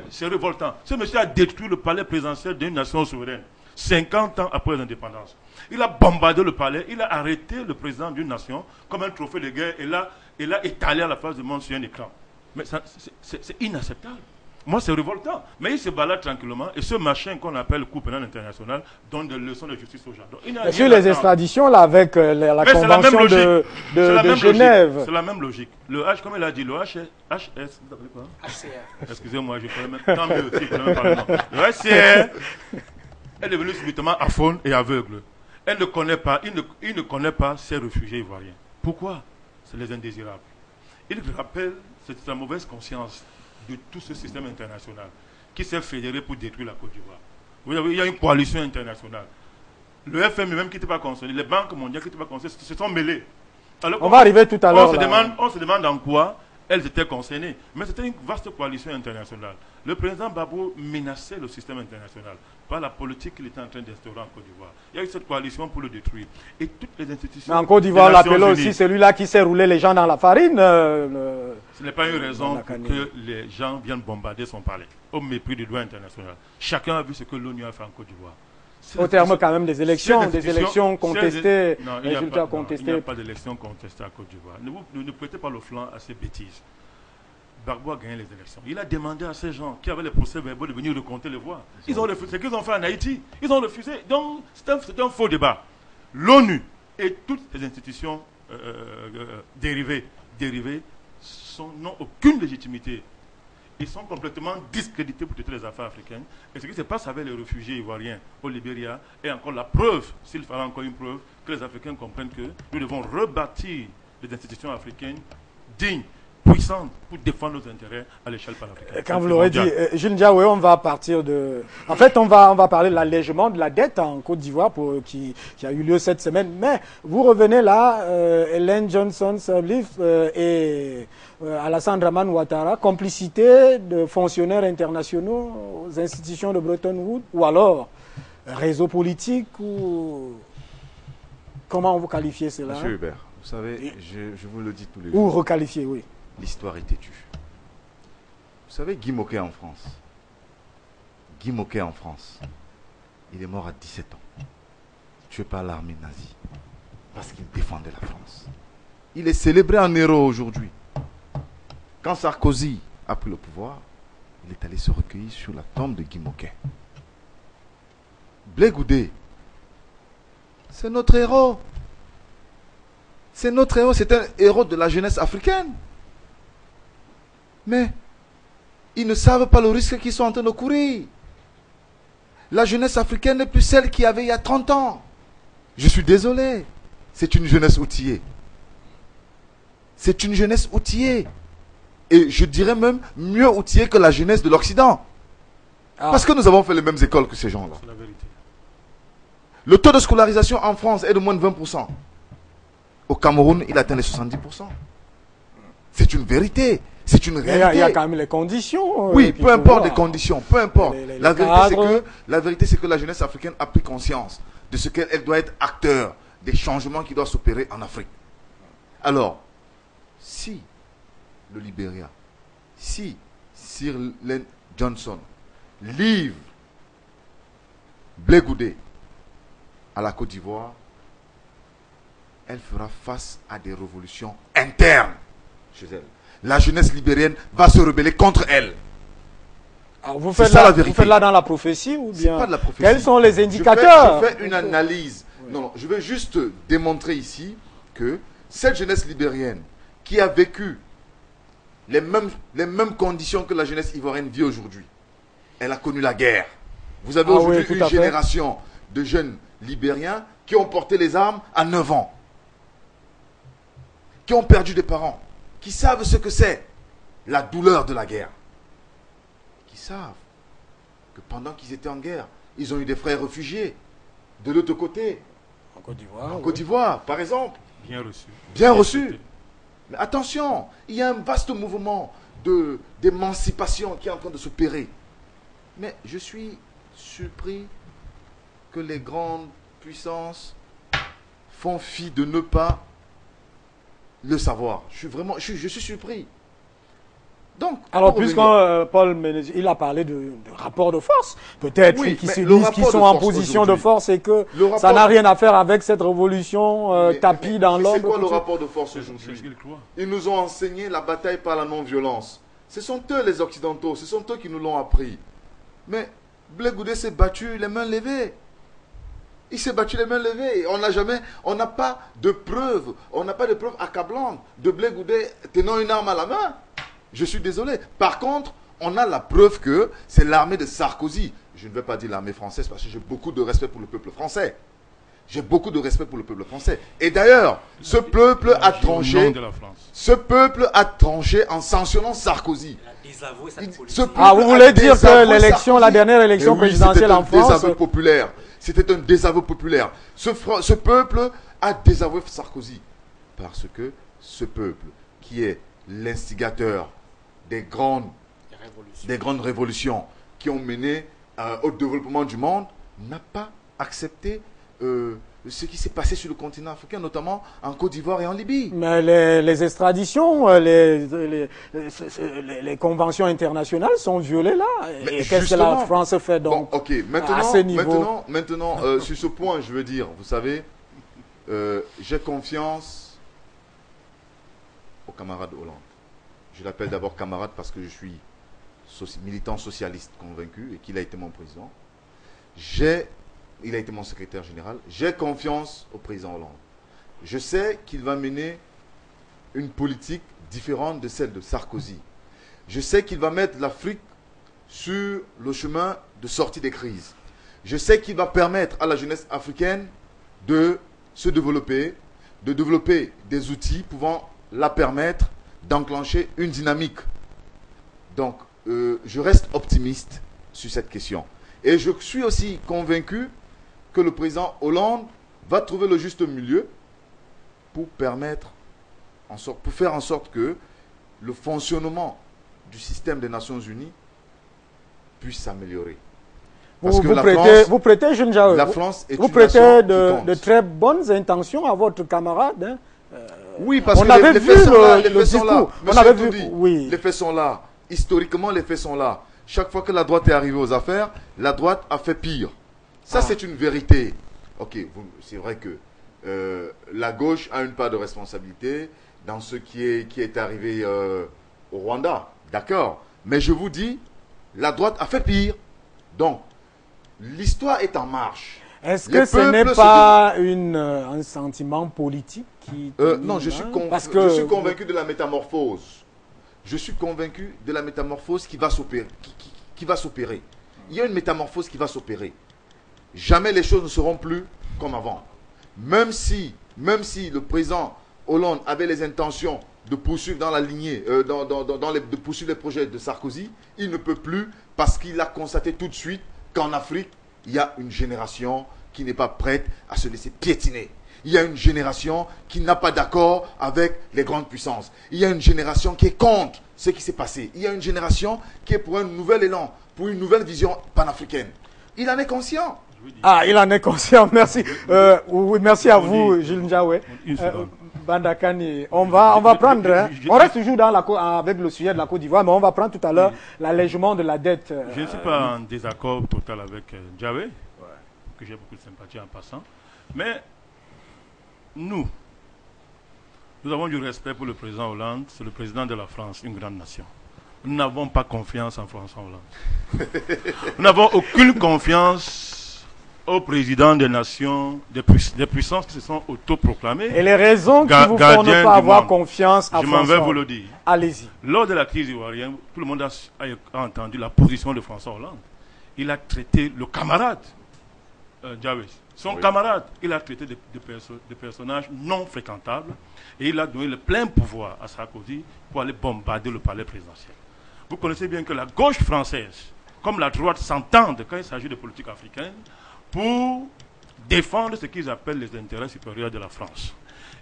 c'est révoltant. Ce monsieur a détruit le palais présidentiel d'une nation souveraine, 50 ans après l'indépendance. Il a bombardé le palais, il a arrêté le président d'une nation comme un trophée de guerre et l'a étalé à la face du monde sur un écran. Mais c'est inacceptable. Moi, c'est révoltant. Mais il se balade tranquillement et ce machin qu'on appelle Cour pénale internationale donne des leçons de justice aux gens. Sur les extraditions, là, avec la convention de Genève. C'est la même logique. Le H, comme il a dit, le HS, HCR. Excusez-moi, je pourrais même. Tant mieux aussi, je pourrais même parler. Le HCR est devenu subitement aphone et aveugle. Elle ne connaît pas, il ne connaît pas ces réfugiés ivoiriens. Pourquoi? C'est les indésirables. Il rappelle, c'est la mauvaise conscience de tout ce système international qui s'est fédéré pour détruire la Côte d'Ivoire. Vous voyez, il y a une coalition internationale. Le FMI même qui n'était pas concerné, les banques mondiales qui n'étaient pas concernées se sont mêlées. Alors, on va arriver tout à l'heure. On se demande en quoi elles étaient concernées. Mais c'était une vaste coalition internationale. Le président Gbagbo menaçait le système international par la politique qu'il était en train d'instaurer en Côte d'Ivoire. Il y a eu cette coalition pour le détruire. Et toutes les institutions... Mais en Côte d'Ivoire, l'appelait aussi celui-là qui sait rouler les gens dans la farine. Ce n'est pas une raison pour que les gens viennent bombarder son palais, au mépris du droit international. Chacun a vu ce que l'ONU a fait en Côte d'Ivoire. Au terme quand même des élections contestées, résultats contestés. Il n'y a pas d'élections contestées en Côte d'Ivoire. Ne prêtez pas le flanc à ces bêtises. Gbagbo a gagné les élections. Il a demandé à ces gens qui avaient les procès-verbaux de venir recompter les voix. Ils ont refusé. C'est ce qu'ils ont fait en Haïti. Ils ont refusé. Donc, c'est un faux débat. L'ONU et toutes les institutions dérivées n'ont aucune légitimité. ils sont complètement discrédités pour toutes les affaires africaines. Et ce qui se passe avec les réfugiés ivoiriens au Libéria est encore la preuve, s'il fallait encore une preuve, que les Africains comprennent que nous devons rebâtir les institutions africaines dignes, puissantes, pour défendre nos intérêts à l'échelle panafricaine. Quand vous l'aurez dit, Jules Ndiaye, on va partir de... En fait, on va parler de l'allègement de la dette en Côte d'Ivoire qui a eu lieu cette semaine. Mais vous revenez là, Ellen Johnson Sirleaf et Alassane Dramane Ouattara, complicité de fonctionnaires internationaux aux institutions de Bretton Woods, ou alors réseau politique, ou comment vous qualifiez cela? Monsieur Hubert, vous savez, je vous le dis tous les jours. Ou jours. requalifier, oui. L'histoire est têtue. Vous savez, Guy Moquet en France. Guy Moquet en France. Il est mort à 17 ans. Tué par l'armée nazie. Parce qu'il défendait la France. Il est célébré en héros aujourd'hui. Quand Sarkozy a pris le pouvoir, il est allé se recueillir sur la tombe de Guy Moquet. Blé Goudé, c'est notre héros. C'est notre héros, c'est un héros de la jeunesse africaine. Mais ils ne savent pas le risque qu'ils sont en train de courir. La jeunesse africaine n'est plus celle qu'il y avait il y a 30 ans. Je suis désolé. C'est une jeunesse outillée. C'est une jeunesse outillée. Et je dirais même mieux outillée que la jeunesse de l'Occident. Parce que nous avons fait les mêmes écoles que ces gens-là. C'est la vérité. Le taux de scolarisation en France est de moins de 20%. Au Cameroun, il atteint les 70%. C'est une vérité. C'est une réalité. Il y a quand même les conditions. Oui, peu importe les conditions, peu importe. La vérité, c'est que la jeunesse africaine a pris conscience de ce qu'elle doit être acteur des changements qui doivent s'opérer en Afrique. Alors, si le Libéria, si Sirleaf Johnson livre Blé Goudé à la Côte d'Ivoire, elle fera face à des révolutions internes chez elle. La jeunesse libérienne va se rebeller contre elle. Alors vous faites là dans la prophétie ou bien? Pas de la prophétie. Quels sont les indicateurs? Je fais une analyse. Oui. Non, je vais juste démontrer ici que cette jeunesse libérienne qui a vécu les mêmes conditions que la jeunesse ivoirienne vit aujourd'hui, elle a connu la guerre. Vous avez aujourd'hui une génération de jeunes libériens qui ont porté les armes à 9 ans, qui ont perdu des parents, qui savent ce que c'est la douleur de la guerre, qui savent que pendant qu'ils étaient en guerre, ils ont eu des frères réfugiés de l'autre côté, en Côte d'Ivoire, Côte d'Ivoire, par exemple. Bien reçu. Bien reçu. Mais attention, il y a un vaste mouvement d'émancipation qui est en train de s'opérer. Mais je suis surpris que les grandes puissances font fi de ne pas le savoir. Je suis surpris. Donc, alors, puisqu'on Paul Menezes, il a parlé de rapport de force, peut-être oui, qu'ils se disent qu'ils sont en position de force et que ça n'a rien à faire avec cette révolution tapis dans l'ombre. C'est quoi le rapport de force aujourd'hui? Ils nous ont enseigné la bataille par la non-violence. Ce sont eux les Occidentaux, ce sont eux qui nous l'ont appris. Mais Blé Goudé s'est battu les mains levées. Il s'est battu les mains levées. On n'a pas de preuves, accablantes de Blé Goudé tenant une arme à la main. Je suis désolé. Par contre, on a la preuve que c'est l'armée de Sarkozy. Je ne vais pas dire l'armée française parce que j'ai beaucoup de respect pour le peuple français. J'ai beaucoup de respect pour le peuple français. Et d'ailleurs, ce peuple a tranché en sanctionnant Sarkozy. Vous voulez dire que la dernière élection présidentielle en France... C'était un désaveu populaire. Ce peuple a désavoué Sarkozy. Parce que ce peuple, qui est l'instigateur des grandes révolutions qui ont mené au développement du monde, n'a pas accepté ce qui s'est passé sur le continent africain, notamment en Côte d'Ivoire et en Libye. Mais les extraditions, les conventions internationales sont violées là. Et qu'est-ce que la France fait donc à ce niveau? Maintenant, sur ce point, je veux dire, vous savez, j'ai confiance au camarade Hollande. Je l'appelle d'abord camarade parce que je suis militant socialiste convaincu et qu'il a été mon président. Il a été mon secrétaire général. J'ai confiance au président Hollande. Je sais qu'il va mener une politique différente de celle de Sarkozy. Je sais qu'il va mettre l'Afrique sur le chemin de sortie des crises. Je sais qu'il va permettre à la jeunesse africaine de se développer, de développer des outils pouvant la permettre d'enclencher une dynamique. Donc, je reste optimiste sur cette question. Et je suis aussi convaincu que le président Hollande va trouver le juste milieu pour faire en sorte que le fonctionnement du système des Nations Unies puisse s'améliorer. Vous prêtez, Jeune Jaoui, la France est vous une prêtez nation de très bonnes intentions à votre camarade. Hein. Oui, parce on que avait les vu faits sont là. Les le faits sont là. discours. On Monsieur avait vu, Toudi, oui. les faits sont là. Historiquement, les faits sont là. Chaque fois que la droite est arrivée aux affaires, la droite a fait pire. Ça, c'est une vérité. Ok, c'est vrai que la gauche a une part de responsabilité dans ce qui est arrivé au Rwanda. D'accord. Mais je vous dis, la droite a fait pire. Donc, l'histoire est en marche. Est-ce que ce n'est pas un sentiment politique qui... non, je suis convaincu de la métamorphose. Je suis convaincu de la métamorphose qui va s'opérer. Qui va s'opérer. Il y a une métamorphose qui va s'opérer. Jamais les choses ne seront plus comme avant. Même si le président Hollande avait les intentions de poursuivre dans la lignée, de poursuivre les projets de Sarkozy, il ne peut plus parce qu'il a constaté tout de suite qu'en Afrique, il y a une génération qui n'est pas prête à se laisser piétiner. Il y a une génération qui n'a pas d'accord avec les grandes puissances. Il y a une génération qui est contre ce qui s'est passé. Il y a une génération qui est pour un nouvel élan, pour une nouvelle vision panafricaine. Il en est conscient. Ah, il en est conscient. Merci. Oui, merci à vous, Jules Ndiawe. Bandakani, on va prendre. Hein, on reste toujours avec le sujet de la Côte d'Ivoire, mais on va prendre tout à l'heure l'allègement de la dette. Je ne suis pas en désaccord total avec Ndiawe, que j'ai beaucoup de sympathie en passant. Mais nous avons du respect pour le président Hollande. C'est le président de la France, une grande nation. Nous n'avons pas confiance en François Hollande. Nous n'avons aucune confiance au président des nations, des puissances qui se sont autoproclamées. Et les raisons qui vous font ne pas avoir confiance à François. Je m'en vais vous le dire. Allez-y. Lors de la crise ivoirienne, tout le monde a entendu la position de François Hollande. Il a traité le camarade, Ndiawe, son camarade, il a traité de personnages non fréquentables et il a donné le plein pouvoir à Sarkozy pour aller bombarder le palais présidentiel. Vous connaissez bien que la gauche française, comme la droite, s'entendent quand il s'agit de politique africaine pour défendre ce qu'ils appellent les intérêts supérieurs de la France.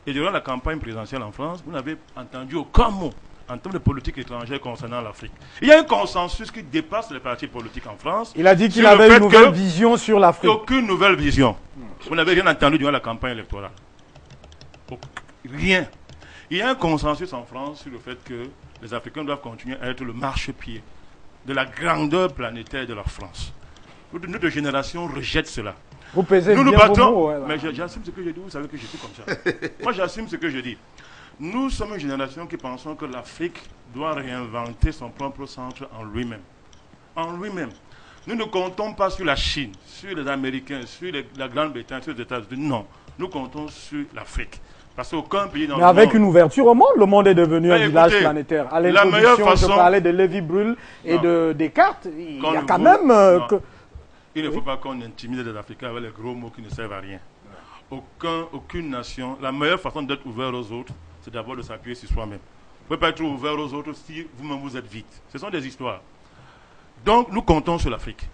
Et durant la campagne présidentielle en France, vous n'avez entendu aucun mot en termes de politique étrangère concernant l'Afrique. Il y a un consensus qui dépasse les partis politiques en France. Il a dit qu'il avait une nouvelle vision sur l'Afrique. Aucune nouvelle vision. Vous n'avez rien entendu durant la campagne électorale. Rien. Il y a un consensus en France sur le fait que les Africains doivent continuer à être le marchepied de la grandeur planétaire de la France. Notre génération rejette cela. Vous pesez nous bien nous battons, vos mots, mais j'assume ce que je dis, vous savez que je suis comme ça. Moi j'assume ce que je dis. Nous sommes une génération qui pensons que l'Afrique doit réinventer son propre centre en lui-même. En lui-même. Nous ne comptons pas sur la Chine, sur les Américains, sur la Grande-Bretagne, sur les États-Unis. Non, nous comptons sur l'Afrique. Parce qu'aucun pays dans le monde... Mais avec une ouverture au monde, le monde est devenu un village planétaire. À la meilleure façon... Je parlais de Lévi-Bruhl et de Descartes. Il y a quand même... Il ne faut pas qu'on intimide les Africains avec les gros mots qui ne servent à rien. Aucune nation... La meilleure façon d'être ouvert aux autres, c'est d'abord de s'appuyer sur soi-même. Vous ne pouvez pas être ouvert aux autres si vous-même vous êtes vite. Ce sont des histoires. Donc, nous comptons sur l'Afrique.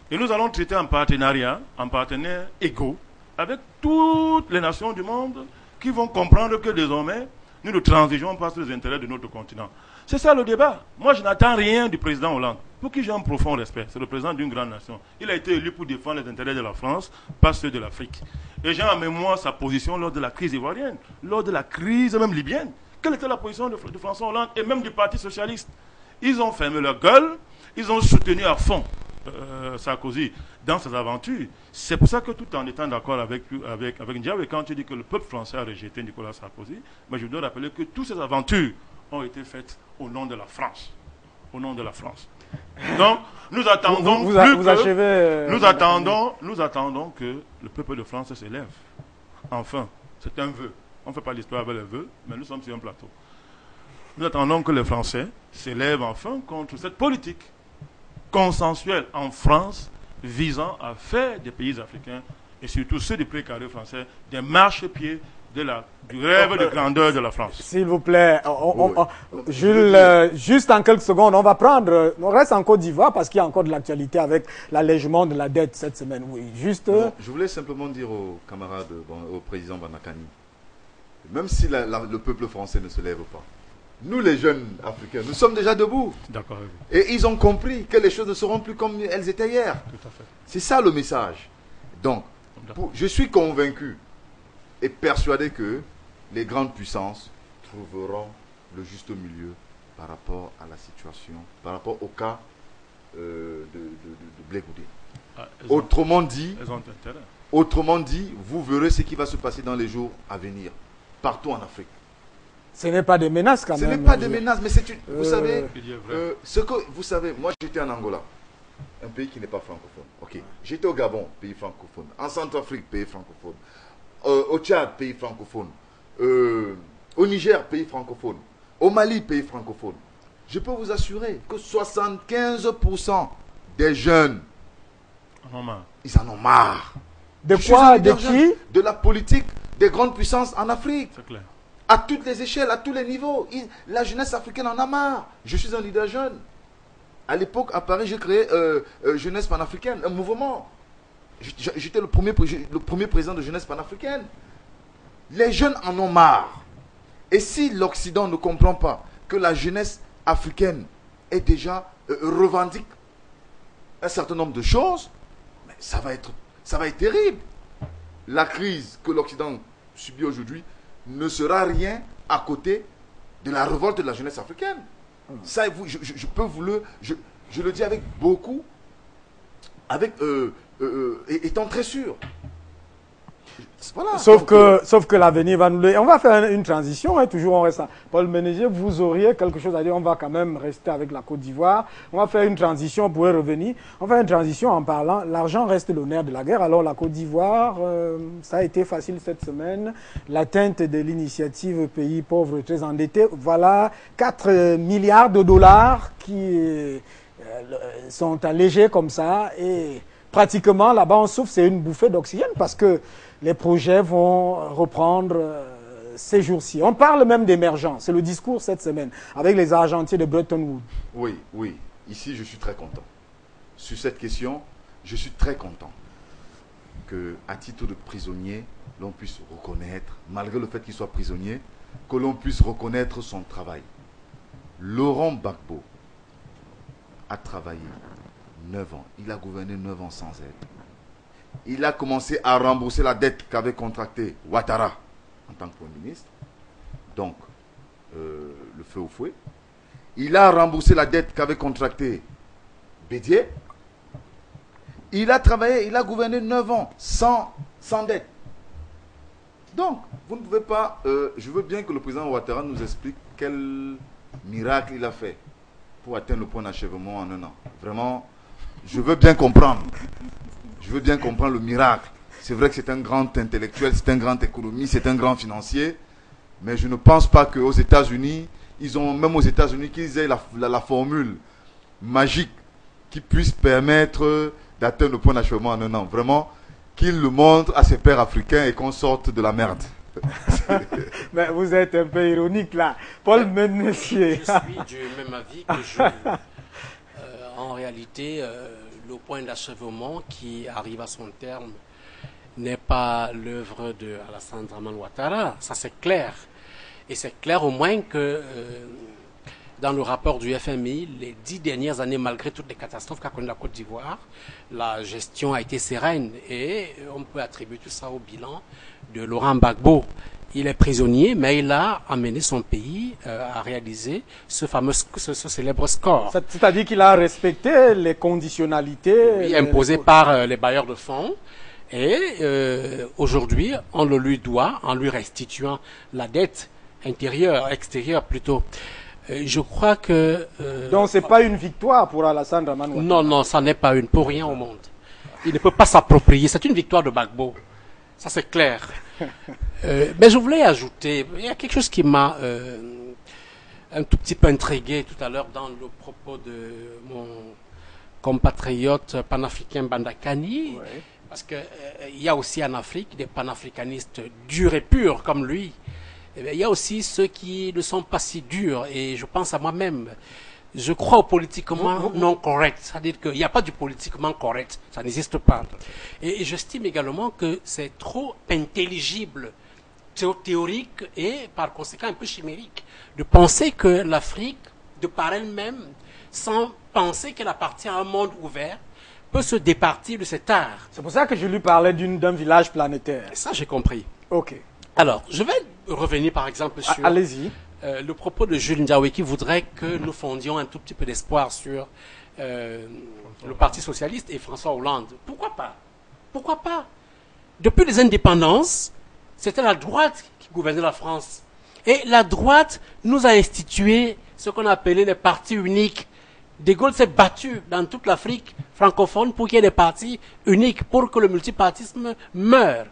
Et nous allons traiter en partenariat, en partenaires égaux, avec toutes les nations du monde qui vont comprendre que désormais, nous ne transigeons pas sur les intérêts de notre continent. C'est ça le débat. Moi, je n'attends rien du président Hollande, pour qui j'ai un profond respect. C'est le président d'une grande nation. Il a été élu pour défendre les intérêts de la France, pas ceux de l'Afrique. Et j'ai en mémoire sa position lors de la crise ivoirienne, lors de la crise même libyenne. Quelle était la position de François Hollande et même du Parti socialiste? Ils ont fermé leur gueule, ils ont soutenu à fond Sarkozy dans ses aventures. C'est pour ça que tout en étant d'accord avec Ndiawe, quand tu dis que le peuple français a rejeté Nicolas Sarkozy, mais je dois rappeler que toutes ces aventures ont été faites au nom de la France. Au nom de la France. Donc, nous attendons nous attendons que le peuple de France s'élève. Enfin, c'est un vœu. On ne fait pas l'histoire avec les vœux, mais nous sommes sur un plateau. Nous attendons que les Français s'élèvent enfin contre cette politique consensuelle en France visant à faire des pays africains et surtout ceux du précaré français des marchepieds du rêve de grandeur de la France. S'il vous plaît, Jules, juste en quelques secondes, on reste en Côte d'Ivoire parce qu'il y a encore de l'actualité avec l'allègement de la dette cette semaine. Oui, juste. Non, je voulais simplement dire aux camarades, au président Banakani, même si le peuple français ne se lève pas, nous les jeunes africains, nous sommes déjà debout. D'accord. Et ils ont compris que les choses ne seront plus comme elles étaient hier. Tout à fait. C'est ça le message. Donc, je suis convaincu et persuadé que les grandes puissances trouveront le juste milieu par rapport à la situation, par rapport au cas de Blé Goudé. Autrement dit, vous verrez ce qui va se passer dans les jours à venir, partout en Afrique. Ce n'est pas des menaces quand même. Ce n'est pas des menaces, mais c'est une... Vous savez, vous savez, moi j'étais en Angola, un pays qui n'est pas francophone. Ok. J'étais au Gabon, pays francophone. En Centrafrique, pays francophone. Au Tchad, pays francophone. Au Niger, pays francophone. Au Mali, pays francophone. Je peux vous assurer que 75% des jeunes, ils en ont marre. De quoi? De qui? De la politique des grandes puissances en Afrique. C'est clair. À toutes les échelles, à tous les niveaux. La jeunesse africaine en a marre. Je suis un leader jeune. À l'époque, à Paris, j'ai créé Jeunesse panafricaine, un mouvement. J'étais le premier président de Jeunesse panafricaine. Les jeunes en ont marre. Et si l'Occident ne comprend pas que la jeunesse africaine est déjà revendique un certain nombre de choses, mais ça va être terrible. La crise que l'Occident subit aujourd'hui ne sera rien à côté de la révolte de la jeunesse africaine. Ça, je peux vous je le dis avec beaucoup, étant très sûr. Voilà. Sauf que l'avenir va nous... On va faire une transition, hein, toujours on reste... Paul Ménégier, vous auriez quelque chose à dire, on va quand même rester avec la Côte d'Ivoire. On va faire une transition, on pourrait revenir. On va faire une transition en parlant, l'argent reste le nerf de la guerre. Alors la Côte d'Ivoire, ça a été facile cette semaine. L'atteinte de l'initiative pays pauvres et très endettés, voilà 4 milliards de dollars qui sont allégés comme ça et... Pratiquement, là-bas, on souffle, c'est une bouffée d'oxygène parce que les projets vont reprendre ces jours-ci. On parle même d'émergence. C'est le discours cette semaine avec les argentiers de Bretton Woods. Oui, oui. Ici, je suis très content. Sur cette question, je suis très content qu'à titre de prisonnier, l'on puisse reconnaître, malgré le fait qu'il soit prisonnier, que l'on puisse reconnaître son travail. Laurent Gbagbo a travaillé 9 ans. Il a gouverné 9 ans sans aide. Il a commencé à rembourser la dette qu'avait contractée Ouattara en tant que Premier ministre. Donc, le feu au fouet. Il a remboursé la dette qu'avait contractée Bédier. Il a travaillé, il a gouverné 9 ans sans dette. Donc, vous ne pouvez pas... je veux bien que le président Ouattara nous explique quel miracle il a fait pour atteindre le point d'achèvement en 1 an. Vraiment... Je veux bien comprendre. Je veux bien comprendre le miracle. C'est vrai que c'est un grand intellectuel, c'est un grand économiste, c'est un grand financier. Mais je ne pense pas qu'aux États-Unis, même aux États-Unis, qu'ils aient la formule magique qui puisse permettre d'atteindre le point d'achèvement en 1 an. Vraiment, qu'il le montre à ses pairs africains et qu'on sorte de la merde. Mais vous êtes un peu ironique là. Paul Ménégier. Je suis du même avis que Jules. En réalité, le point d'achèvement qui arrive à son terme n'est pas l'œuvre de Alassane Dramane Ouattara, ça c'est clair. Et c'est clair au moins que dans le rapport du FMI, les 10 dernières années, malgré toutes les catastrophes qu'a connues la Côte d'Ivoire, la gestion a été sereine et on peut attribuer tout ça au bilan de Laurent Gbagbo. Il est prisonnier, mais il a amené son pays à réaliser ce célèbre score. C'est-à-dire qu'il a respecté les conditionnalités imposées par les bailleurs de fonds. Et aujourd'hui, on le lui doit en lui restituant la dette extérieure plutôt. Je crois que... Donc c'est pas une victoire pour Alassane Dramane Ouattara. Non, ça n'est pas une pour rien au monde. Il ne peut pas s'approprier. C'est une victoire de Gbagbo. Ça c'est clair. Mais je voulais ajouter, il y a quelque chose qui m'a un tout petit peu intrigué tout à l'heure dans le propos de mon compatriote panafricain Bandakani, parce que il y a aussi en Afrique des panafricanistes durs et purs comme lui. Il y a aussi ceux qui ne sont pas si durs, et je pense à moi-même. Je crois au politiquement non correct, c'est-à-dire qu'il n'y a pas du politiquement correct, ça n'existe pas. Et j'estime également que c'est trop intelligible, théorique et par conséquent un peu chimérique de penser que l'Afrique, de par elle-même, sans penser qu'elle appartient à un monde ouvert, peut se départir de cet art. C'est pour ça que je lui parlais d'un village planétaire. Ça, j'ai compris. Ok. Alors, je vais revenir par exemple sur allez-y. Le propos de Jules Ndiaye qui voudrait que nous fondions un tout petit peu d'espoir sur le Parti socialiste et François Hollande. Pourquoi pas? Pourquoi pas? Depuis les indépendances, c'était la droite qui gouvernait la France. Et la droite nous a institué ce qu'on appelait les partis uniques. De Gaulle s'est battu dans toute l'Afrique francophone pour qu'il y ait des partis uniques, pour que le multipartisme meure.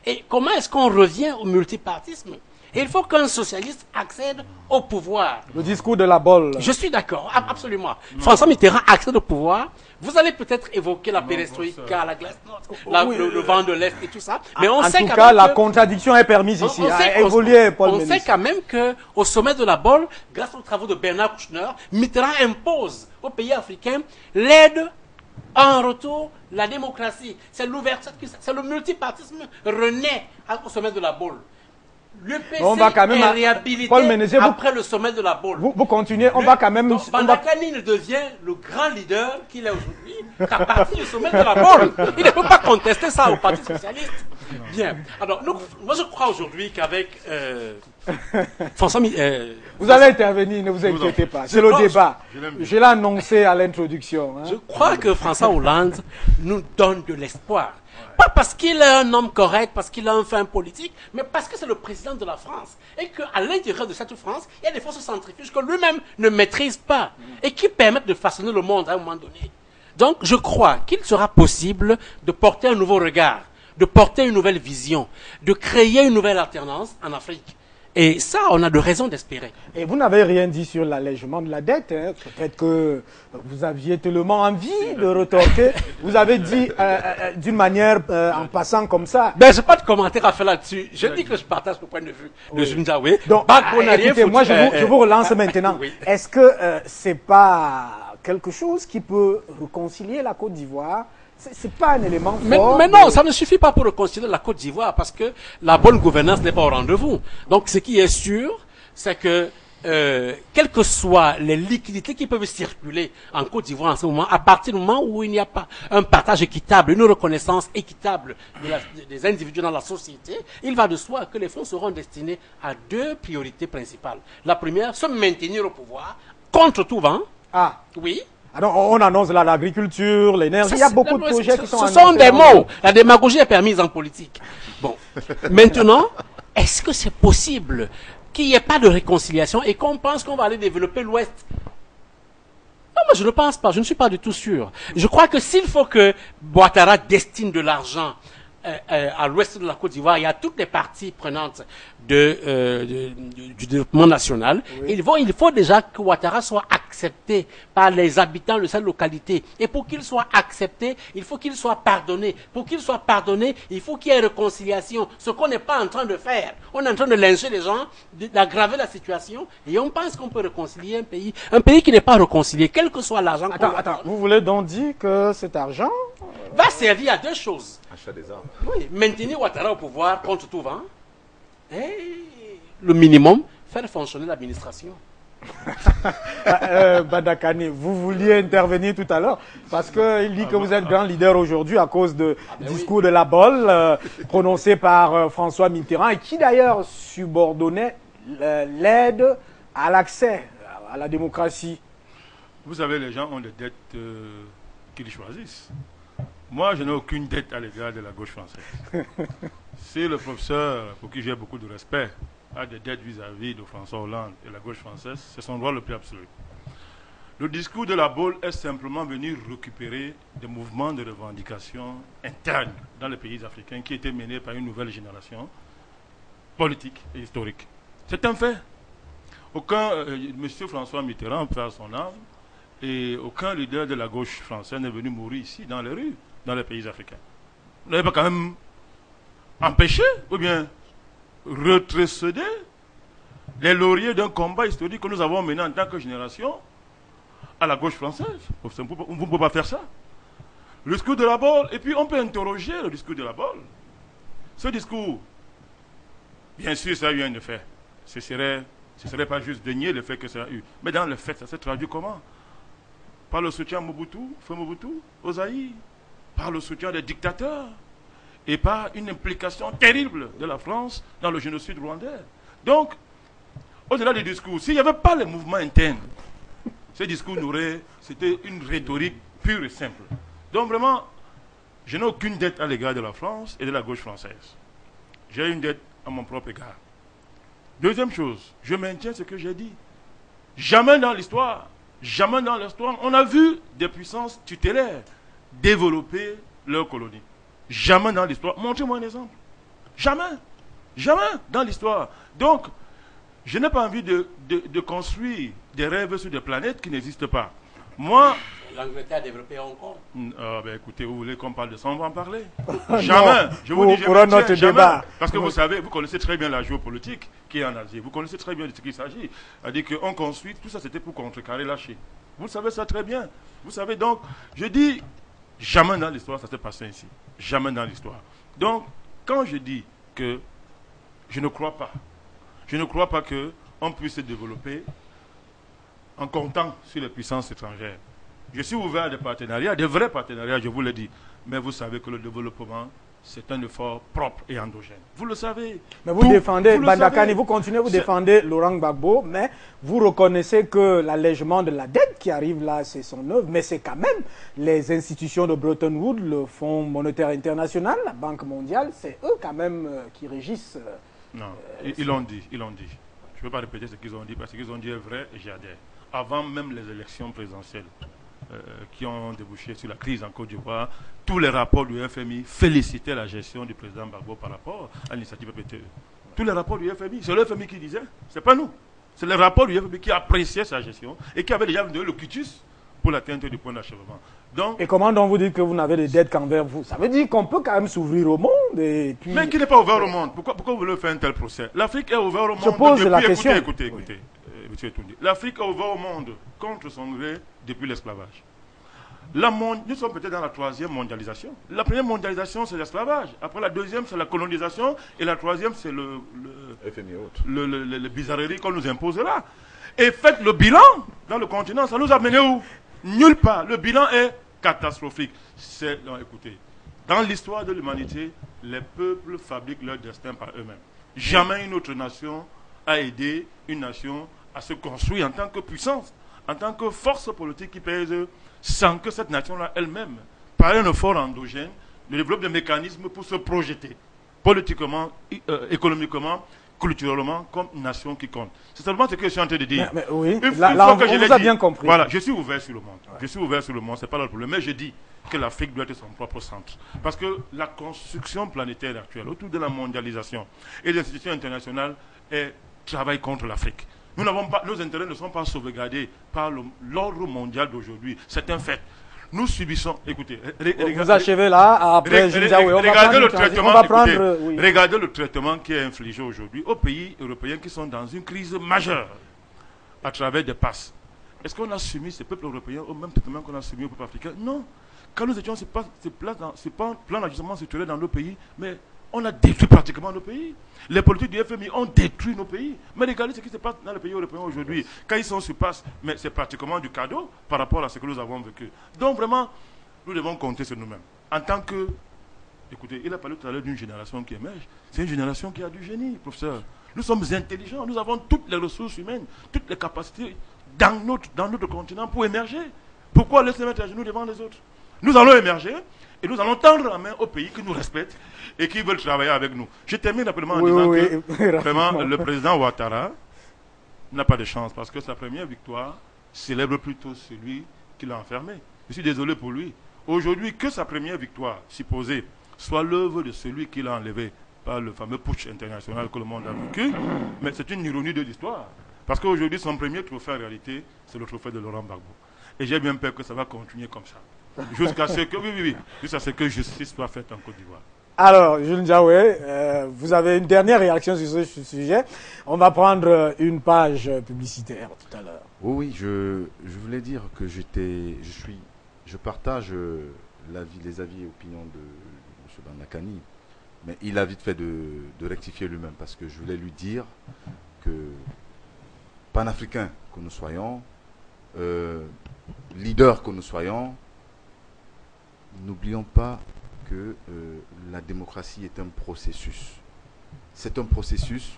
Et comment est-ce qu'on revient au multipartisme? Et il faut qu'un socialiste accède au pouvoir. Le discours de la bolle. Je suis d'accord, absolument. François Mitterrand accède au pouvoir. Vous allez peut-être évoquer la perestroïka, la glasnost, le vent de l'Est et tout ça. Mais on sait en tout cas, la contradiction est permise ici. On sait quand même qu'au sommet de la bolle, grâce aux travaux de Bernard Kouchner, Mitterrand impose aux pays africains l'aide en retour, la démocratie. C'est l'ouverture, c'est le multipartisme renaît au sommet de la bolle. Le PC est réhabilité après le sommet de la bolle. Vous continuez, on va quand même... Bandakani ne devient le grand leader qu'il est aujourd'hui qu'à partir du sommet de la bolle. Il ne peut pas contester ça au Parti socialiste. Bien. Alors, moi je crois aujourd'hui qu'avec François vous allez intervenir, ne vous inquiétez pas. C'est le débat. Je l'ai annoncé à l'introduction. Je crois que François Hollande nous donne de l'espoir. Pas parce qu'il est un homme correct, parce qu'il a un fin politique, mais parce que c'est le président de la France. Et qu'à l'intérieur de cette France, il y a des forces centrifuges que lui-même ne maîtrise pas et qui permettent de façonner le monde à un moment donné. Donc, je crois qu'il sera possible de porter un nouveau regard, de porter une nouvelle vision, de créer une nouvelle alternance en Afrique. Et ça, on a de raisons d'espérer. Et vous n'avez rien dit sur l'allègement de la dette. Hein. Peut-être que vous aviez tellement envie de retorquer. Vous avez dit d'une manière en passant comme ça. Ben, je n'ai pas de commentaire à faire là-dessus. Je dis que je partage le point de vue de Jules Ndiaye. Donc, écoutez, moi, je vous relance maintenant. Oui. Est-ce que c'est pas quelque chose qui peut réconcilier la Côte d'Ivoire? C'est pas un élément fort. Mais non, ça ne suffit pas pour réconcilier la Côte d'Ivoire parce que la bonne gouvernance n'est pas au rendez-vous. Donc, ce qui est sûr, c'est que quelles que soient les liquidités qui peuvent circuler en Côte d'Ivoire en ce moment, à partir du moment où il n'y a pas un partage équitable, une reconnaissance équitable des individus dans la société, il va de soi que les fonds seront destinés à deux priorités principales. La première, se maintenir au pouvoir contre tout vent. Ah. Oui. Alors, on annonce là l'agriculture, l'énergie, il y a beaucoup de projets qui sont annoncés. Ce sont des mots. La démagogie est permise en politique. Bon. Maintenant, est-ce que c'est possible qu'il n'y ait pas de réconciliation et qu'on pense qu'on va aller développer l'Ouest? Non, moi je ne pense pas. Je ne suis pas du tout sûr. Je crois que s'il faut que Ouattara destine de l'argent à l'ouest de la Côte d'Ivoire, il y a toutes les parties prenantes du développement national. Oui. Il faut déjà que Ouattara soit accepté par les habitants de cette localité. Et pour qu'il soit accepté, il faut qu'il soit pardonné. Pour qu'il soit pardonné, il faut qu'il y ait réconciliation. Ce qu'on n'est pas en train de faire. On est en train de lyncher les gens, d'aggraver la situation, et on pense qu'on peut réconcilier un pays qui n'est pas réconcilié, quel que soit l'argent. Attends, vous voulez donc dire que cet argent va servir à deux choses. Achat des armes. Oui, maintenir Ouattara au pouvoir contre tout vent. Et le minimum, faire fonctionner l'administration. Bandakani, vous vouliez intervenir tout à l'heure parce qu'il dit que vous êtes grand leader aujourd'hui à cause du discours de la bolle prononcé par François Mitterrand et qui d'ailleurs subordonnait l'aide à l'accès à la démocratie. Vous savez, les gens ont des dettes qu'ils choisissent. Moi, je n'ai aucune dette à l'égard de la gauche française. Si le professeur, pour qui j'ai beaucoup de respect, a des dettes vis-à-vis de François Hollande et la gauche française, c'est son droit le plus absolu. Le discours de la bolle est simplement venu récupérer des mouvements de revendication internes dans les pays africains qui étaient menés par une nouvelle génération politique et historique. C'est un fait. M. François Mitterrand fait son âme, et aucun leader de la gauche française n'est venu mourir ici, dans les rues, dans les pays africains. Vous n'avez pas quand même empêché, ou bien retrocédé les lauriers d'un combat historique que nous avons mené en tant que génération à la gauche française. Vous ne pouvez pas faire ça. Le discours de la Bolle, et puis on peut interroger le discours de la Bolle. Ce discours, bien sûr, ça a eu un effet. Ce serait pas juste de nier le fait que ça a eu. Mais dans le fait, ça s'est traduit comment? Par le soutien à Mobutu, Feu Mobutu, aux Zaïre, par le soutien des dictateurs, et par une implication terrible de la France dans le génocide rwandais. Donc, au-delà du discours, s'il n'y avait pas les mouvements internes, ce discours c'était une rhétorique pure et simple. Donc vraiment, je n'ai aucune dette à l'égard de la France et de la gauche française. J'ai une dette à mon propre égard. Deuxième chose, je maintiens ce que j'ai dit. Jamais dans l'histoire, on a vu des puissances tutélaires développer leurs colonies. Jamais dans l'histoire. Montrez-moi un exemple. Jamais. Jamais dans l'histoire. Donc, je n'ai pas envie de construire des rêves sur des planètes qui n'existent pas. Moi... L'Angleterre a développé Hong Kong. Écoutez, vous voulez qu'on parle de ça, on va en parler. Jamais. Je vous dis, notre débat. Parce que vous savez, vous connaissez très bien la géopolitique qui est en Asie. Vous connaissez très bien de ce qu'il s'agit. C'est-à-dire qu'on construit, tout ça c'était pour contrecarrer la Chine. Vous savez ça très bien. Vous savez donc, je dis, jamais dans l'histoire ça s'est passé ici. Jamais dans l'histoire. Donc, quand je dis que je ne crois pas qu'on puisse se développer en comptant sur les puissances étrangères. Je suis ouvert à des partenariats, des vrais partenariats, je vous le dis. Mais vous savez que le développement, c'est un effort propre et endogène. Vous le savez. Mais vous défendez, Bandakani, vous continuez, vous défendez Laurent Gbagbo, mais vous reconnaissez que l'allègement de la dette qui arrive là, c'est son œuvre, mais c'est quand même les institutions de Bretton Woods, le Fonds monétaire international, la Banque mondiale, c'est eux quand même qui régissent. Non, ils l'ont dit, Je ne peux pas répéter ce qu'ils ont dit, parce que ce qu'ils ont dit est vrai et j'y adhère. Avant même les élections présidentielles qui ont débouché sur la crise en Côte d'Ivoire, tous les rapports du FMI félicitaient la gestion du président Gbagbo par rapport à l'initiative PPTE. Tous les rapports du FMI, c'est le FMI qui disait, c'est pas nous. C'est les rapports du FMI qui appréciaient sa gestion et qui avaient déjà donné le quitus pour l'atteinte du point d'achèvement. Donc, et comment donc vous dites que vous n'avez de dette qu'envers vous? Ça veut dire qu'on peut quand même s'ouvrir au monde et puis... Mais qui n'est pas ouvert au monde? Pourquoi vous voulez faire un tel procès? L'Afrique est ouverte au monde. Je pose depuis, la question. Écoutez. Monsieur Toundi. L'Afrique est ouverte au monde contre son gré depuis l'esclavage. Nous sommes peut-être dans la troisième mondialisation. La première mondialisation, c'est l'esclavage. Après, la deuxième, c'est la colonisation. Et la troisième, c'est le bizarrerie qu'on nous impose là. Et faites le bilan dans le continent. Ça nous a mené où? Nulle part. Le bilan est catastrophique. Non, écoutez, dans l'histoire de l'humanité, les peuples fabriquent leur destin par eux-mêmes. Jamais une autre nation a aidé une nation à se construire en tant que puissance, en tant que force politique qui pèse, sans que cette nation-là elle-même, par un effort endogène, ne développe des mécanismes pour se projeter politiquement, économiquement, culturellement, comme nation qui compte. C'est seulement ce que je suis en train de dire. Mais oui, une fois que je l'ai dit, bien compris. Voilà, je suis ouvert sur le monde. Ouais. Je suis ouvert sur le monde, c'est pas le problème. Mais je dis que l'Afrique doit être son propre centre. Parce que la construction planétaire actuelle, autour de la mondialisation et des institutions internationales, travaille contre l'Afrique. Nos intérêts ne sont pas sauvegardés par l'ordre mondial d'aujourd'hui. C'est un fait. Nous subissons, écoutez, vous achevez là, après regardez le traitement qui est infligé aujourd'hui aux pays européens qui sont dans une crise majeure à travers des passes. Est-ce qu'on a soumis ces peuples européens au même traitement qu'on a soumis aux peuples africains? Non. Quand nous étions, c'est pas plan d'ajustement structurel dans nos pays, mais on a détruit pratiquement nos pays. Les politiques du FMI ont détruit nos pays. Mais regardez ce qui se passe dans les pays européens aujourd'hui. Quand ils sont sur place, mais c'est pratiquement du cadeau par rapport à ce que nous avons vécu. Donc vraiment, nous devons compter sur nous-mêmes. En tant que... Écoutez, il a parlé tout à l'heure d'une génération qui émerge. C'est une génération qui a du génie, professeur. Nous sommes intelligents, nous avons toutes les ressources humaines, toutes les capacités dans notre continent pour émerger. Pourquoi laisser mettre à genoux devant les autres? Nous allons émerger et nous allons tendre la main aux pays qui nous respectent et qui veulent travailler avec nous. Je termine rapidement en disant que vraiment, le président Ouattara n'a pas de chance parce que sa première victoire célèbre plutôt celui qui l'a enfermé. Je suis désolé pour lui. Aujourd'hui, que sa première victoire supposée soit l'œuvre de celui qui l'a enlevé par le fameux putsch international que le monde a vécu, mais c'est une ironie de l'histoire. Parce qu'aujourd'hui, son premier trophée, en réalité, c'est le trophée de Laurent Gbagbo. Et j'ai bien peur que ça va continuer comme ça. Jusqu'à ce que, jusqu'à ce que justice soit faite en Côte d'Ivoire. Alors, Jules Ndiaoué, vous avez une dernière réaction sur ce sujet. On va prendre une page publicitaire tout à l'heure. Oui, je voulais dire que je partage les avis et opinions de M. Bandakani, mais il a vite fait de rectifier lui-même, parce que je voulais lui dire que panafricains que nous soyons, leaders que nous soyons, n'oublions pas que la démocratie est un processus. C'est un processus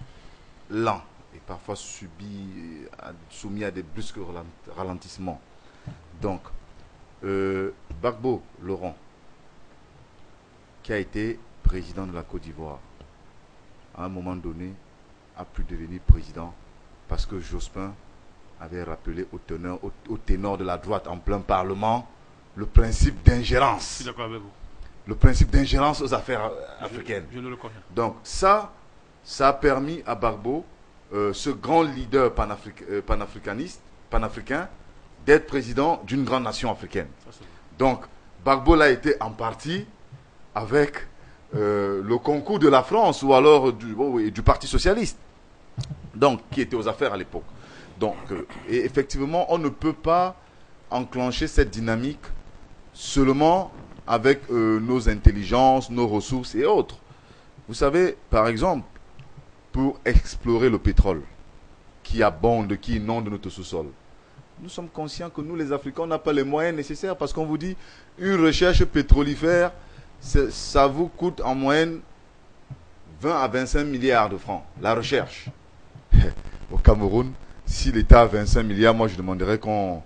lent et parfois soumis à des brusques ralentissements. Donc, Gbagbo Laurent, qui a été président de la Côte d'Ivoire, à un moment donné, a pu devenir président parce que Jospin avait rappelé au ténor de la droite en plein Parlement le principe d'ingérence. Je suis d'accord avec vous. Le principe d'ingérence aux affaires africaines. Je le reconnais. Donc ça a permis à Gbagbo, ce grand leader panafricain, d'être président d'une grande nation africaine. Donc Gbagbo l'a été en partie avec le concours de la France ou alors du Parti socialiste, donc qui était aux affaires à l'époque. Donc, et effectivement, on ne peut pas enclencher cette dynamique seulement avec nos intelligences, nos ressources et autres. Vous savez, par exemple, pour explorer le pétrole qui abonde, qui inonde notre sous-sol, nous sommes conscients que nous, les Africains, on n'a pas les moyens nécessaires, parce qu'on vous dit, une recherche pétrolifère, ça vous coûte en moyenne 20 à 25 milliards de francs, la recherche. Au Cameroun, si l'État a 25 milliards, moi je demanderais qu'on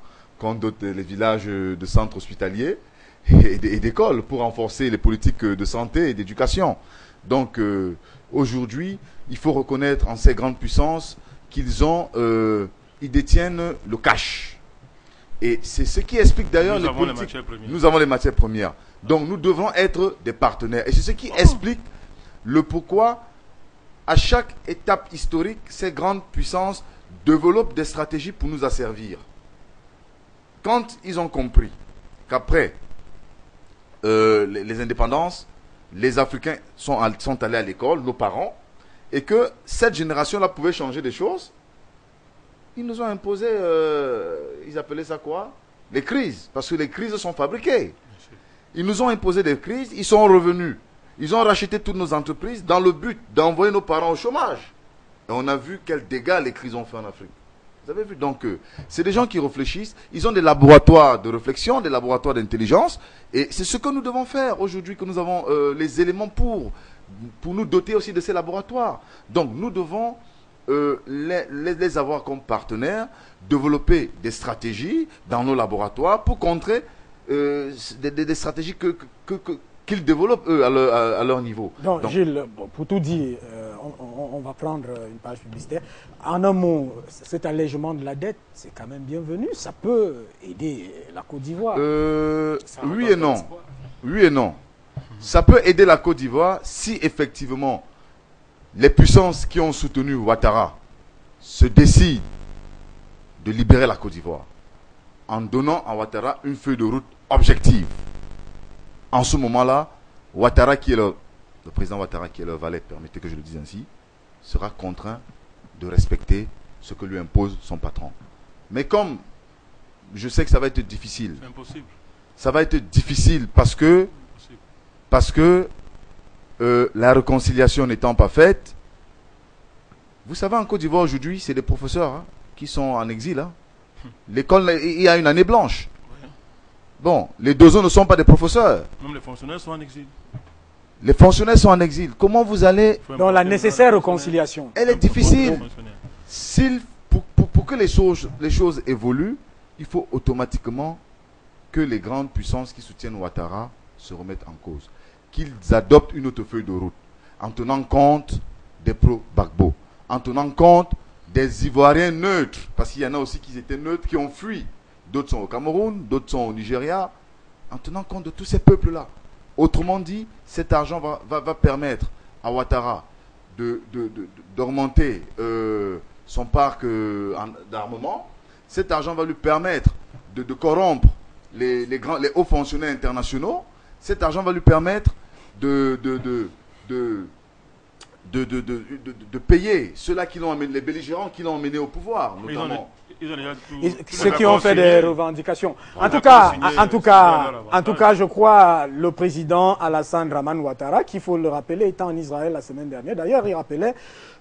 dote les villages de centres hospitaliers et d'écoles pour renforcer les politiques de santé et d'éducation. Donc aujourd'hui, il faut reconnaître en ces grandes puissances ils détiennent le cash. Et c'est ce qui explique d'ailleurs les politiques. Nous avons les matières premières. Donc nous devons être des partenaires. Et c'est ce qui explique le pourquoi, à chaque étape historique, ces grandes puissances développent des stratégies pour nous asservir. Quand ils ont compris qu'après les indépendances, les Africains sont allés à l'école, nos parents, et que cette génération-là pouvait changer des choses, ils nous ont imposé, ils appelaient ça quoi? Les crises, parce que les crises sont fabriquées. Ils nous ont imposé des crises, ils sont revenus. Ils ont racheté toutes nos entreprises dans le but d'envoyer nos parents au chômage. Et on a vu quels dégâts les crises ont fait en Afrique. Vous avez vu? Donc, c'est des gens qui réfléchissent. Ils ont des laboratoires de réflexion, des laboratoires d'intelligence. Et c'est ce que nous devons faire aujourd'hui, que nous avons les éléments pour nous doter aussi de ces laboratoires. Donc, nous devons les avoir comme partenaires, développer des stratégies dans nos laboratoires pour contrer des stratégies qu'ils développent eux à leur niveau. Donc, Gilles, pour tout dire, on va prendre une page publicitaire. En un mot, cet allègement de la dette, c'est quand même bienvenu. Ça peut aider la Côte d'Ivoire. Oui et non. Oui et non. Ça peut aider la Côte d'Ivoire si effectivement les puissances qui ont soutenu Ouattara se décident de libérer la Côte d'Ivoire en donnant à Ouattara une feuille de route objective. En ce moment-là, Ouattara, le président Ouattara, qui est leur valet, permettez que je le dise ainsi, sera contraint de respecter ce que lui impose son patron. Mais comme je sais que ça va être difficile, c'est impossible. Ça va être difficile parce que la réconciliation n'étant pas faite, vous savez, en Côte d'Ivoire aujourd'hui, c'est des professeurs qui sont en exil. L'école, il y a une année blanche. Bon, les deux autres ne sont pas des professeurs. Même les fonctionnaires sont en exil. Les fonctionnaires sont en exil. Comment vous allez... Dans la nécessaire réconciliation. Elle est difficile. Pour que les choses évoluent, il faut automatiquement que les grandes puissances qui soutiennent Ouattara se remettent en cause. Qu'ils adoptent une autre feuille de route en tenant compte des pro-Gbagbo, en tenant compte des Ivoiriens neutres, parce qu'il y en a aussi qui étaient neutres, qui ont fui. D'autres sont au Cameroun, d'autres sont au Nigeria, en tenant compte de tous ces peuples-là. Autrement dit, cet argent va permettre à Ouattara d'augmenter son parc d'armement, cet argent va lui permettre de corrompre les hauts fonctionnaires internationaux. Cet argent va lui permettre de payer ceux-là qui l'ont amené, les belligérants qui l'ont emmené au pouvoir, notamment. Ceux qui ont fait des revendications. En tout cas, je crois, le président Alassane Draman Ouattara, qu'il faut le rappeler, étant en Israël la semaine dernière, d'ailleurs, il rappelait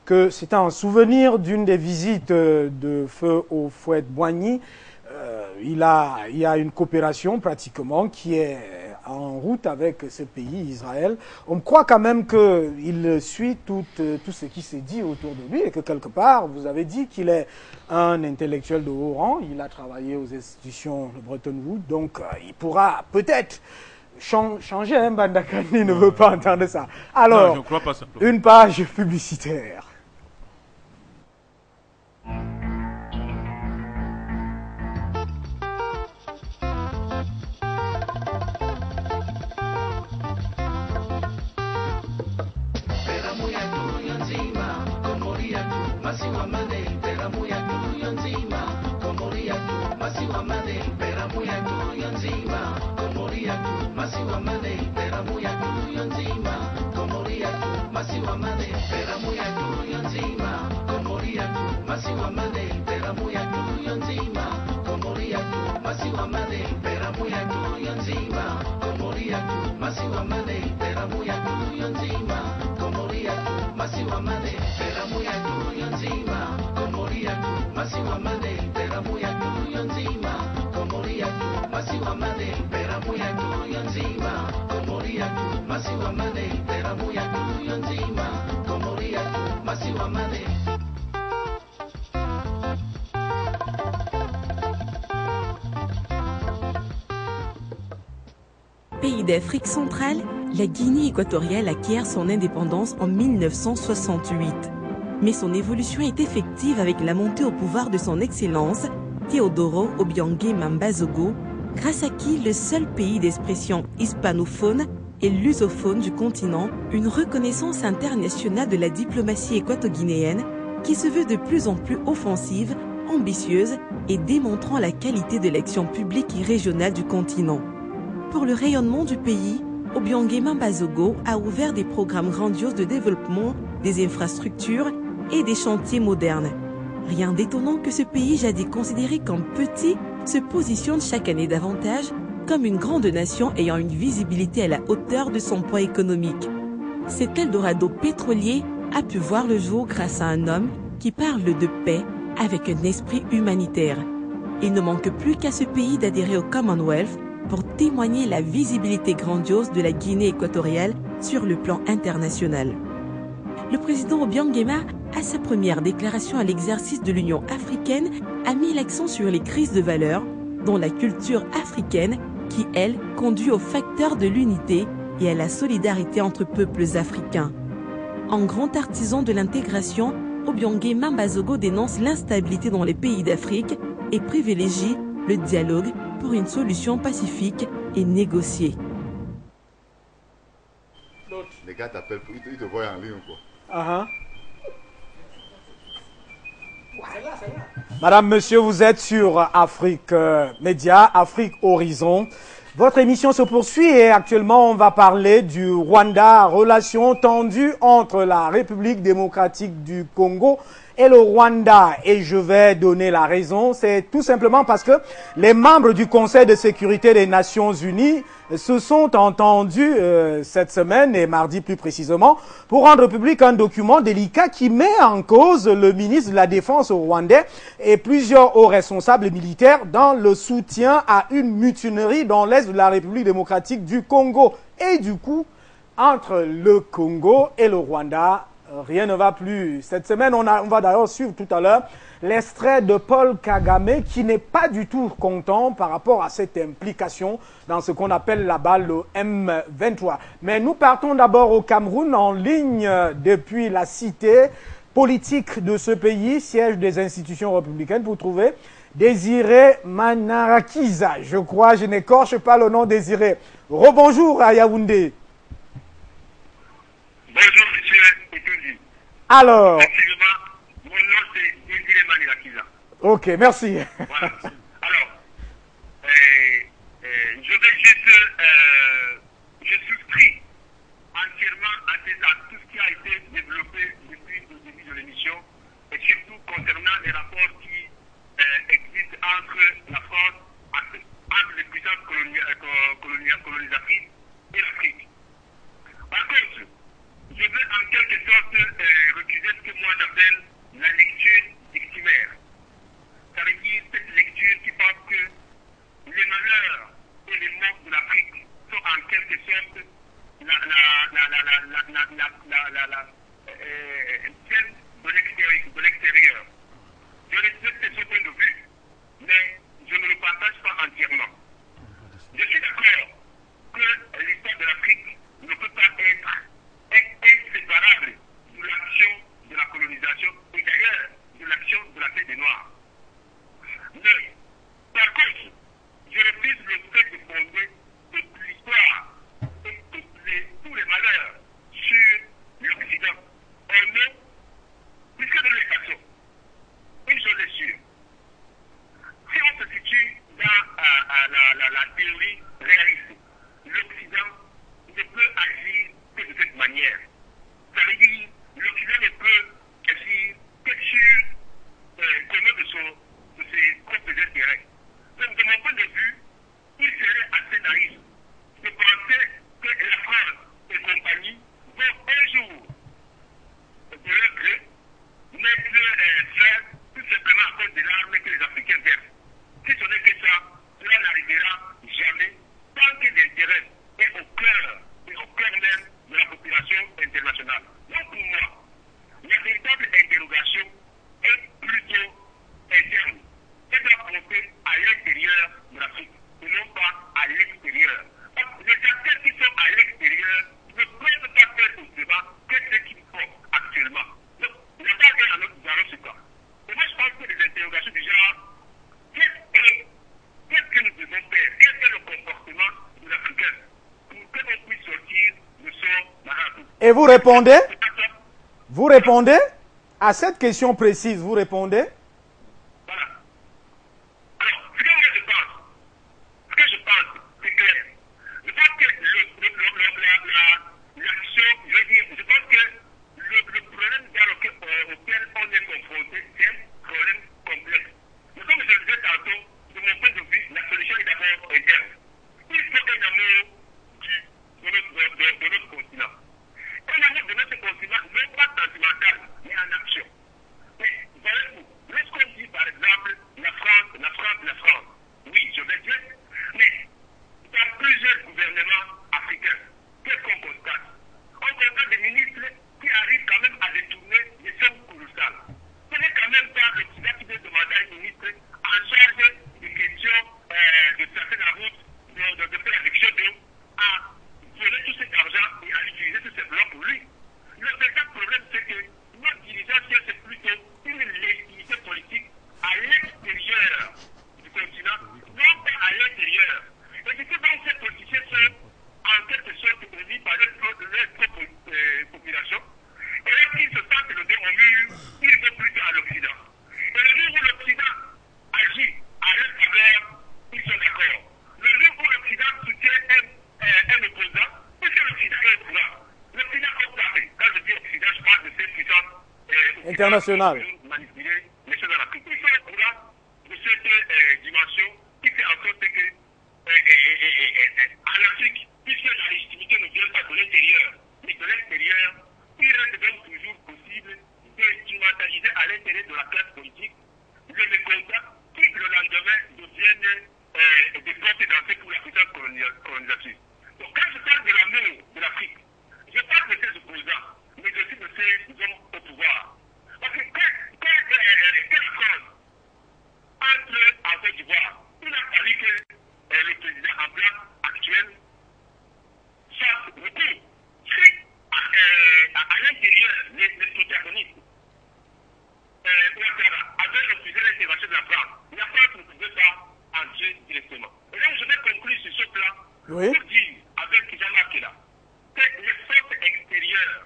que c'était en souvenir d'une des visites de feu au Fouet Boigny. Il y a une coopération pratiquement qui est en route avec ce pays, Israël. On croit quand même qu'il suit tout ce qui s'est dit autour de lui et que quelque part, vous avez dit qu'il est un intellectuel de haut rang. Il a travaillé aux institutions de Bretton Woods, donc il pourra peut-être changer. Hein, Bandakani ne veut pas entendre ça. Alors, non, je crois pas une page publicitaire. Pays d'Afrique centrale, la Guinée équatoriale acquiert son indépendance en 1968. Mais son évolution est effective avec la montée au pouvoir de son Excellence, Teodoro Obiang Mamba Zogo, grâce à qui le seul pays d'expression hispanophone et lusophone du continent, une reconnaissance internationale de la diplomatie équato-guinéenne qui se veut de plus en plus offensive, ambitieuse et démontrant la qualité de l'action publique et régionale du continent. Pour le rayonnement du pays, Obiang Mamba Zogo a ouvert des programmes grandioses de développement, des infrastructures et des chantiers modernes. Rien d'étonnant que ce pays jadis considéré comme petit se positionne chaque année davantage comme une grande nation ayant une visibilité à la hauteur de son poids économique. Cet Eldorado pétrolier a pu voir le jour grâce à un homme qui parle de paix avec un esprit humanitaire. Il ne manque plus qu'à ce pays d'adhérer au Commonwealth pour témoigner la visibilité grandiose de la Guinée équatoriale sur le plan international. Le président Obiang Nguema, à sa première déclaration à l'exercice de l'Union africaine, a mis l'accent sur les crises de valeurs, dont la culture africaine, qui, elle, conduit au facteur de l'unité et à la solidarité entre peuples africains. En grand artisan de l'intégration, Obiang Mamba Zogo dénonce l'instabilité dans les pays d'Afrique et privilégie le dialogue pour une solution pacifique et négociée. Les gars t'appellent, ils te voient en ligne quoi. Madame, monsieur, vous êtes sur Afrique Média, Afrique Horizon. Votre émission se poursuit et actuellement on va parler du Rwanda, relations tendues entre la République démocratique du Congo et le Rwanda. Et je vais donner la raison, c'est tout simplement parce que les membres du Conseil de sécurité des Nations Unies se sont entendus cette semaine et mardi plus précisément pour rendre public un document délicat qui met en cause le ministre de la Défense rwandais et plusieurs hauts responsables militaires dans le soutien à une mutinerie dans l'est de la République démocratique du Congo. Et du coup, entre le Congo et le Rwanda, rien ne va plus. Cette semaine, on va d'ailleurs suivre tout à l'heure l'extrait de Paul Kagame qui n'est pas du tout content par rapport à cette implication dans ce qu'on appelle là-bas le M23. Mais nous partons d'abord au Cameroun en ligne depuis la cité politique de ce pays, siège des institutions républicaines, pour trouver Désiré Manarakiza. Je crois, je n'écorche pas le nom Désiré. Rebonjour à Yaoundé. Bonjour, monsieur Otundi. Alors, Effectivement, mon nom c'est Ok, merci. Voilà. Alors, je vais juste, je souscris entièrement à tout ce qui a été développé depuis le début de l'émission, et surtout concernant les rapports qui existent entre la France, entre les puissances colonisatrices et l'Afrique. Par contre, je veux en quelque sorte recuser ce que moi j'appelle la lecture victimaire. Ça veut dire cette lecture qui pense que les malheurs et les morts de l'Afrique sont en quelque sorte celle de l'extérieur. Je respecte ce point de vue, mais je ne le partage pas entièrement. Je suis d'accord que l'histoire de l'Afrique ne peut pas être inséparable de l'action de la colonisation et d'ailleurs de l'action de la traite des Noirs. Mais, par contre, je refuse le fait de fonder toute l'histoire et tous les malheurs sur l'Occident. Un nom, puisque de les façons. Une chose est sûre. Si on se situe dans la théorie réaliste, l'Occident ne peut agir que de cette manière. Ça veut dire l'Occident ne peut agir que sur de ses propres intérêts. Donc, de mon point de vue, il serait assez naïf de penser que la France et compagnie vont un jour, de leur gré, mettre faire tout simplement à cause de l'arme que les Africains versent. Si ce n'est que ça, cela n'arrivera jamais tant que l'intérêt est au cœur même de la population internationale. Donc pour moi, la véritable interrogation est plutôt interne. Elle doit porter à l'intérieur de l'Afrique et non pas à l'extérieur. Les acteurs qui sont à l'extérieur ne peuvent pas faire au débat que ce qu'il faut actuellement. Donc, il n'y a pas un autre dans ce cas. Et moi, je pense que les interrogations du genre, qu'est-ce que nous devons faire? Quel est le comportement de l'Africain pour que l'on puisse sortir de son marathon? Et vous répondez? Vous répondez? À cette question précise, vous répondez? Voilà. Alors, ce que je pense, c'est clair. Je pense que l'action, je veux dire, je pense que le problème auquel on est confronté, c'est un problème complexe. Mais comme je le disais tantôt, de mon point de vue, la solution est d'abord interne. Il faut un amour de notre continent. Un amour de notre continent, non pas sentimental, mais en action. Mais voyez-vous, lorsqu'on dit par exemple la France, oui, je vais dire, mais dans plusieurs gouvernements africains, qu'est-ce qu'on constate? On constate des ministres qui arrivent quand même à détourner des sommes colossales. Ce n'est quand même pas le président qui vient demander à un ministre en charge des questions de certaines routes, de faire l'addiction d'eau, à donner tout cet argent et à l'utiliser tout simplement pour lui. Le véritable problème, c'est que notre dirigeant, c'est plutôt une légitimité politique à l'extérieur du continent, non pas à l'intérieur. Et du coup, donc, ces politiciens sont en quelque sorte élus par leur propre population. Et lorsqu'ils se sentent le dos au mur, ils vont plutôt à l'Occident. Et le jour où l'Occident agit à leur faveur, ils sont d'accord. Le jour où l'Occident soutient un opposant, puisque l'Occident est au pouvoir. L'Occident a tapé. Quand je dis Occident, je parle de ces puissances internationales. Manipuler les choses en Afrique. Ils sont au courant de cette dimension qui fait en sorte que en Afrique, puisque la légitimité ne vient pas de l'intérieur, mais de l'extérieur, il reste donc toujours possible d'instrumentaliser à l'intérieur de la classe politique le mécontent qui, le lendemain, deviennent des portes d'entrée pour la puissance colonisatrice. Donc, quand je parle de l'amour de l'Afrique, je parle de ses opposants, mais aussi de ces hommes au pouvoir. Parce que quand la France entre en Côte d'Ivoire, il a fallu que le président en place actuel fasse recours. Si à l'intérieur, les protagonistes avaient refusé l'intervention de la France, la France ne pouvait pas entrer directement. Et donc, je vais conclure sur ce plan pour dire, avec Jean-Marc là, que les forces extérieures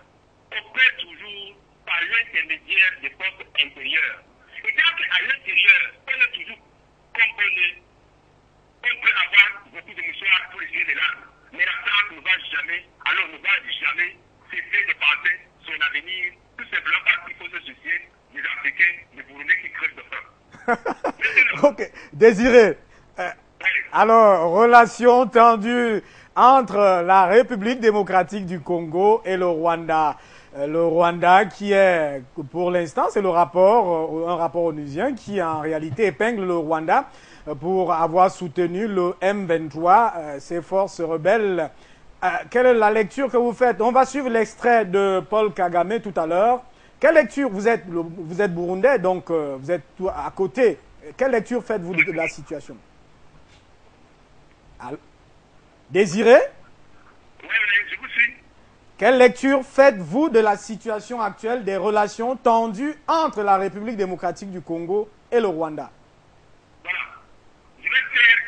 opèrent toujours par l'intermédiaire des forces intérieures. Et donc, à l'intérieur, on est toujours comme on est. On peut avoir beaucoup de mouchoirs pour essuyer les larmes. Mais la France ne va jamais, alors ne va jamais cesser de penser son avenir, tout simplement parce qu'il faut se soucier des Africains, des Burundais qui crèvent de faim. Ok, Désiré. Alors, relation tendue entre la République démocratique du Congo et le Rwanda. Le Rwanda qui est, pour l'instant, c'est le rapport, un rapport onusien qui en réalité épingle le Rwanda pour avoir soutenu le M23, ces forces rebelles. Quelle est la lecture que vous faites? On va suivre l'extrait de Paul Kagame tout à l'heure. Quelle lecture, vous êtes burundais, donc vous êtes à côté. Quelle lecture faites-vous de la situation? Désiré? Oui, je vous suis. Quelle lecture faites-vous de la situation actuelle des relations tendues entre la République démocratique du Congo et le Rwanda? Voilà. Je vais faire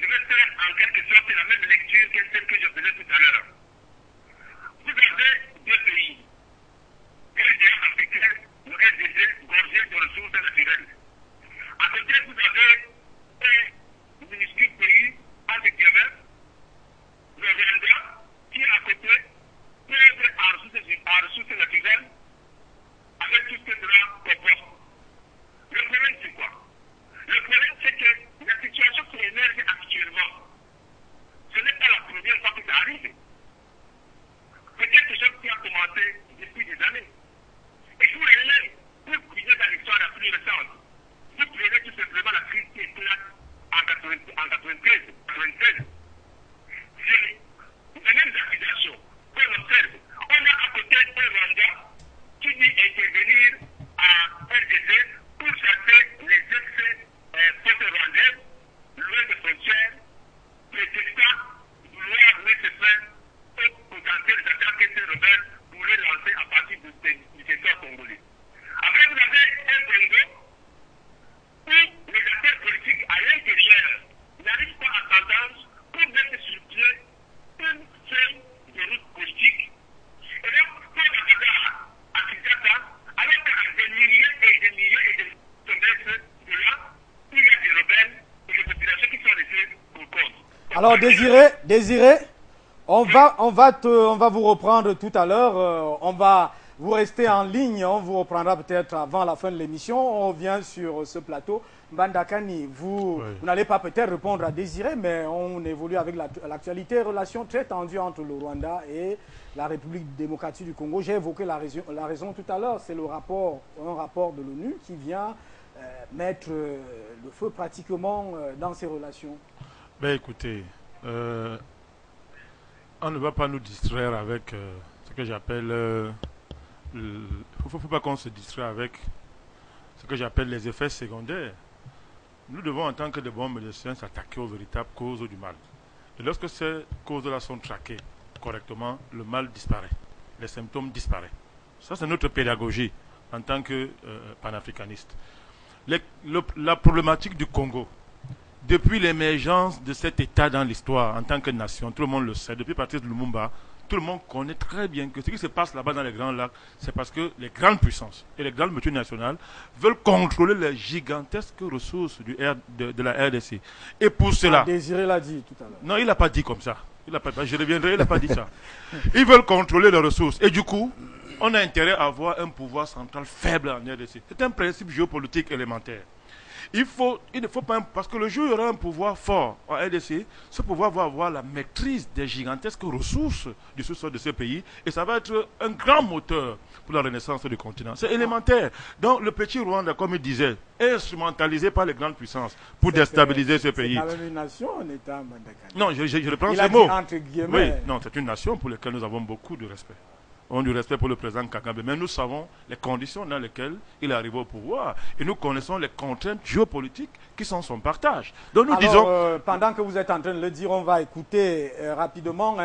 en quelque sorte la même lecture que celle que je faisais tout à l'heure. Vous avez deux pays. RDA africain, le RDC, gorgé de ressources naturelles. À côté, vous avez un minuscule pays, avec guillemets, le Rwanda, qui est à côté, pauvre en ressources naturelles, avec tout ce que cela comporte. Le problème, c'est quoi? Le problème, c'est que la situation qui émerge actuellement, ce n'est pas la première fois que ça arrive. C'est quelque chose qui a commencé depuis des années. Et pour aller, pour puiser dans l'histoire la plus récente, vous prenez tout simplement la crise qui éclate en 93. C'est les mêmes accusations qu'on observe. On a à côté un Rwanda qui dit intervenir à RDC pour chasser les ex-forces rwandaises loin des frontières, prétextant vouloir mettre fin aux potentielles attaques que ces rebelles pourraient lancer à partir du territoire congolais. Après, vous avez un Congo où les acteurs politiques à l'intérieur n'arrivent pas à s'entendre pour mettre sur pied une feuille de route politique. Et donc, pour la bagarre à Kinshasa, alors qu'à des milliers et des kilomètres de là, il y a des rebelles et des populations qui sont laissées pour compte. Alors, Désiré, on va vous reprendre tout à l'heure. On va vous rester en ligne. On vous reprendra peut-être avant la fin de l'émission. On revient sur ce plateau. Mbandakani, vous n'allez pas peut-être répondre à Désiré, mais on évolue avec l'actualité. Relation très tendue entre le Rwanda et la République démocratique du Congo. J'ai évoqué la raison tout à l'heure. C'est un rapport de l'ONU qui vient mettre le feu pratiquement dans ces relations. Ben écoutez, on ne va pas nous distraire avec ce que j'appelle... Il ne faut pas qu'on se distraie avec ce que j'appelle les effets secondaires. Nous devons, en tant que de bons médecins, s'attaquer aux véritables causes du mal. Et lorsque ces causes-là sont traquées correctement, le mal disparaît. Les symptômes disparaissent. Ça, c'est notre pédagogie en tant que panafricaniste. La problématique du Congo, depuis l'émergence de cet État dans l'histoire, en tant que nation, tout le monde le sait, depuis Patrice Lumumba, tout le monde connaît très bien que ce qui se passe là-bas dans les Grands Lacs, c'est parce que les grandes puissances et les grandes multinationales veulent contrôler les gigantesques ressources de la RDC. Et pour cela... Désiré l'a dit tout à l'heure. Non, il n'a pas dit comme ça. Je reviendrai, il n'a pas dit ça. Ils veulent contrôler les ressources. Et du coup, on a intérêt à avoir un pouvoir central faible en RDC. C'est un principe géopolitique élémentaire. Il ne faut pas, parce que le jour où il y aura un pouvoir fort en RDC, ce pouvoir va avoir la maîtrise des gigantesques ressources du sous-sol de ce pays et ça va être un grand moteur pour la renaissance du continent. C'est élémentaire. Donc le petit Rwanda, comme il disait, est instrumentalisé par les grandes puissances pour déstabiliser ce pays. C'est quand même une nation, un État, Mbandakani. Non, je reprends ce mot. Il a dit entre guillemets. Oui, non, c'est une nation pour laquelle nous avons beaucoup de respect. On a du respect pour le président Kagame, mais nous savons les conditions dans lesquelles il est arrivé au pouvoir. Et nous connaissons les contraintes géopolitiques qui sont son partage. Donc nous disons... pendant que vous êtes en train de le dire, on va écouter rapidement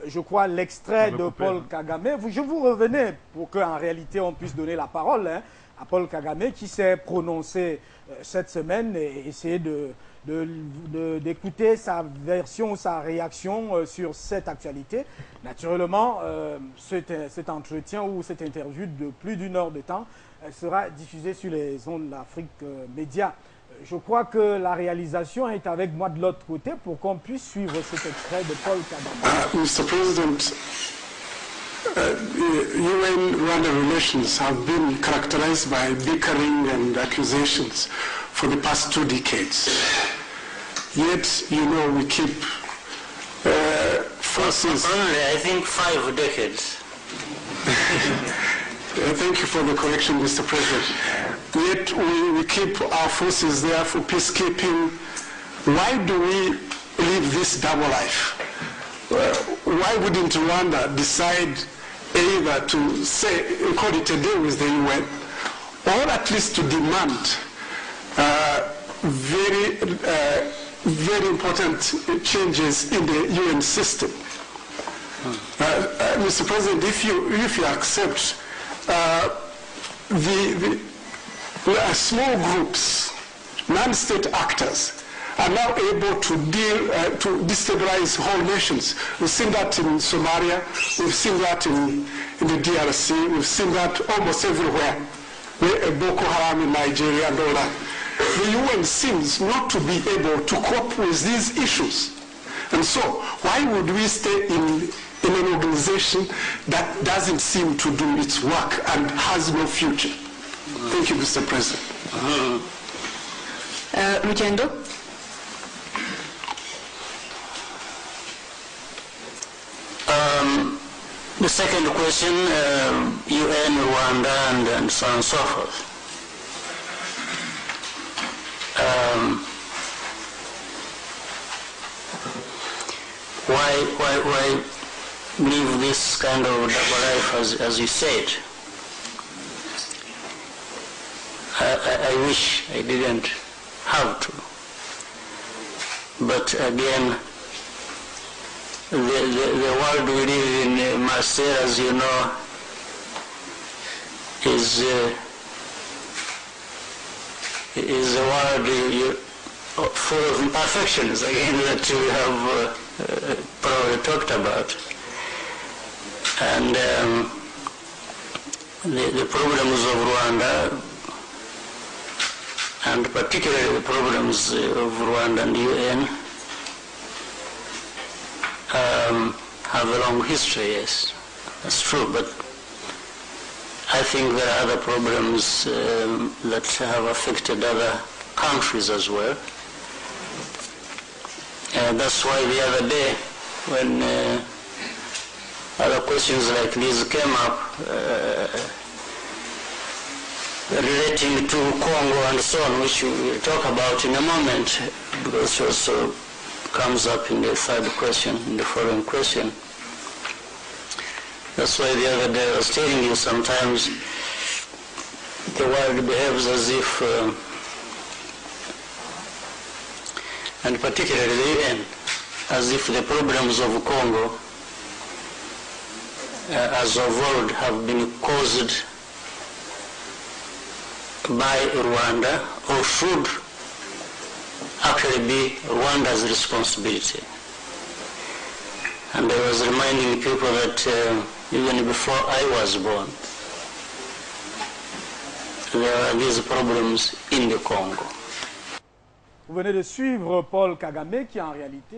je crois, l'extrait de Paul Kagame. Je vous revenais pour qu'en réalité on puisse donner la parole à Paul Kagame qui s'est prononcé cette semaine et essayer d'écouter sa version, sa réaction sur cette actualité. Naturellement, cet entretien ou cette interview de plus d'1 heure de temps sera diffusé sur les ondes d'Afrique Média. Je crois que la réalisation est avec moi de l'autre côté pour qu'on puisse suivre cet extrait de Paul Kagame. Mr. President, UN-Rwanda relations have been characterized by bickering and accusations for the past 2 decades. Yet, you know, we keep forces... Only, I think, 5 decades. Thank you for the correction, Mr. President. Yet we keep our forces there for peacekeeping. Why do we live this double life? Why wouldn't Rwanda decide either to say, call it a deal with the UN, or at least to demand very important changes in the UN system? Mr. President, if you accept small groups, non-state actors, are now able to destabilize whole nations. We've seen that in Somalia, we've seen that in the DRC, we've seen that almost everywhere, Boko Haram in Nigeria and all that. The UN seems not to be able to cope with these issues. And so, why would we stay in an organization that doesn't seem to do its work and has no future? Thank you, Mr. President. Mujendo? The second question, UN, Rwanda, and so on and so forth. Why live this kind of double life, as you said? I wish I didn't have to. But again, the world we live in, Marseille, as you know, is a world full of imperfections, again, that we have probably talked about. And the problems of Rwanda, and particularly the problems of Rwanda and UN, have a long history, yes, that's true, but I think there are other problems that have affected other countries as well. And that's why the other day, when other questions like these came up, relating to Congo and so on, which we'll talk about in a moment, because it also comes up in the third question, in the following question. That's why the other day I was telling you sometimes the world behaves as if, and particularly the UN, as if the problems of Congo as of old have been caused by Rwanda, or should actually be Rwanda's responsibility. And I was reminding people that even before I was born, there are these problems in the Congo. Vous venez de suivre Paul Kagame qui en réalité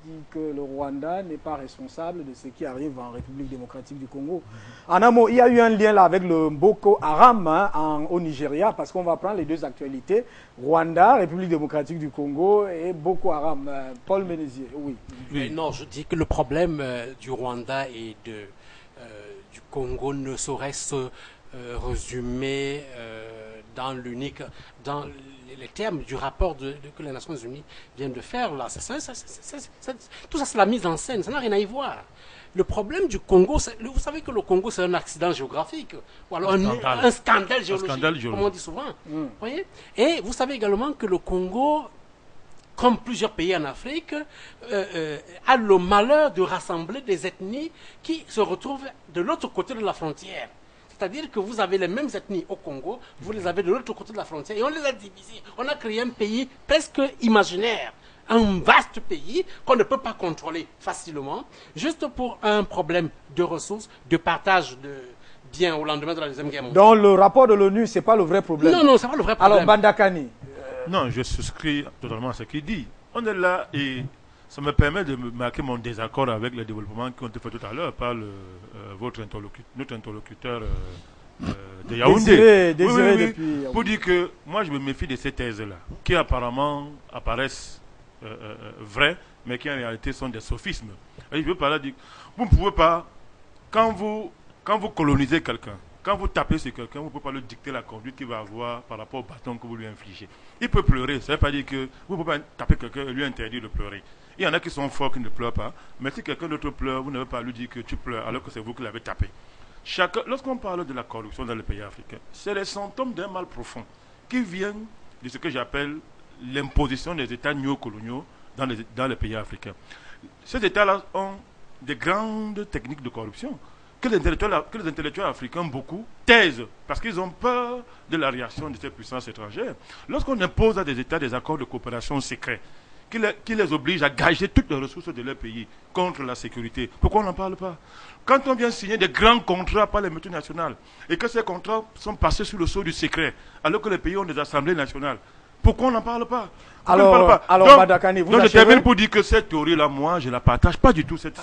dit que le Rwanda n'est pas responsable de ce qui arrive en République démocratique du Congo. En un mot, il y a eu un lien là avec le Boko Haram au Nigeria, parce qu'on va prendre les deux actualités, Rwanda, République démocratique du Congo et Boko Haram. Paul Ménézier, oui. Non, je dis que le problème du Rwanda et du Congo ne saurait se résumer dans les termes du rapport que les Nations Unies viennent de faire là. Tout ça, c'est la mise en scène, ça n'a rien à y voir. Le problème du Congo, vous savez que le Congo, c'est un accident géographique, ou alors un scandale géologique, comme on dit souvent. Voyez. Et vous savez également que le Congo comme plusieurs pays en Afrique, a le malheur de rassembler des ethnies qui se retrouvent de l'autre côté de la frontière. C'est-à-dire que vous avez les mêmes ethnies au Congo, vous les avez de l'autre côté de la frontière, et on les a divisés. On a créé un pays presque imaginaire, un vaste pays qu'on ne peut pas contrôler facilement, juste pour un problème de ressources, de partage de biens au lendemain de la Deuxième Guerre mondiale. Dans le rapport de l'ONU, ce n'est pas le vrai problème. Non, non, ce n'est pas le vrai problème. Alors, Bandakani. Non, je souscris totalement à ce qu'il dit. On est là et ça me permet de marquer mon désaccord avec les développements qui ont été faits tout à l'heure par notre interlocuteur de Yaoundé. Désiré depuis... Pour dire que moi je me méfie de ces thèses-là, qui apparemment apparaissent vraies, mais qui en réalité sont des sophismes. Et je veux parler dire, vous ne pouvez pas, quand vous colonisez quelqu'un, quand vous tapez sur quelqu'un, vous ne pouvez pas lui dicter la conduite qu'il va avoir par rapport au bâton que vous lui infligez. Il peut pleurer, ça ne veut pas dire que vous ne pouvez pas taper quelqu'un et lui interdire de pleurer. Il y en a qui sont forts qui ne pleurent pas, mais si quelqu'un d'autre pleure, vous ne pouvez pas lui dire que tu pleures alors que c'est vous qui l'avez tapé. Lorsqu'on parle de la corruption dans les pays africains, c'est les symptômes d'un mal profond qui viennent de ce que j'appelle l'imposition des États néocoloniaux dans les pays africains. Ces États-là ont des grandes techniques de corruption que les intellectuels africains, beaucoup, taisent parce qu'ils ont peur de la réaction de ces puissances étrangères. Lorsqu'on impose à des États des accords de coopération secrets, qui les obligent à gager toutes les ressources de leur pays contre la sécurité, pourquoi on n'en parle pas? Quand on vient signer des grands contrats par les multinationales et que ces contrats sont passés sous le sceau du secret, alors que les pays ont des assemblées nationales, pourquoi on n'en parle pas? Alors, Bandakani, vous je termine pour dire que cette théorie-là, moi, je ne la partage pas du tout, cette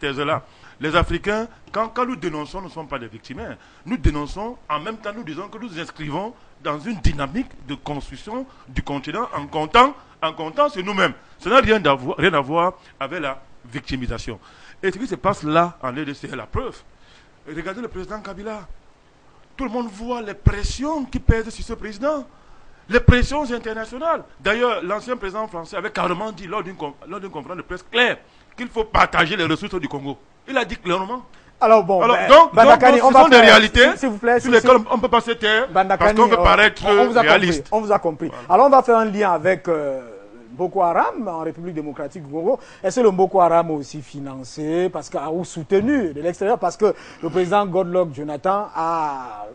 thèse-là. Les Africains, quand nous dénonçons, nous ne sommes pas des victimaires. Nous dénonçons, en même temps, nous disons que nous inscrivons dans une dynamique de construction du continent en comptant sur nous-mêmes. Ça n'a rien à voir avec la victimisation. Et ce qui se passe là, en RDC, c'est la preuve. Regardez le président Kabila. Tout le monde voit les pressions qui pèsent sur ce président. Les pressions internationales. D'ailleurs, l'ancien président français avait carrément dit lors d'une conférence de presse claire qu'il faut partager les ressources du Congo. Il a dit clairement. Alors bon, donc Bandakani, ce sont des réalités s'il vous plaît, sur lesquelles on ne peut pas se taire parce qu'on veut paraître réaliste. On vous a compris. Voilà. Alors on va faire un lien avec Boko Haram en République démocratique du Congo. Est-ce que le Boko Haram est aussi financé ou soutenu de l'extérieur? Parce que le président Goodluck Jonathan a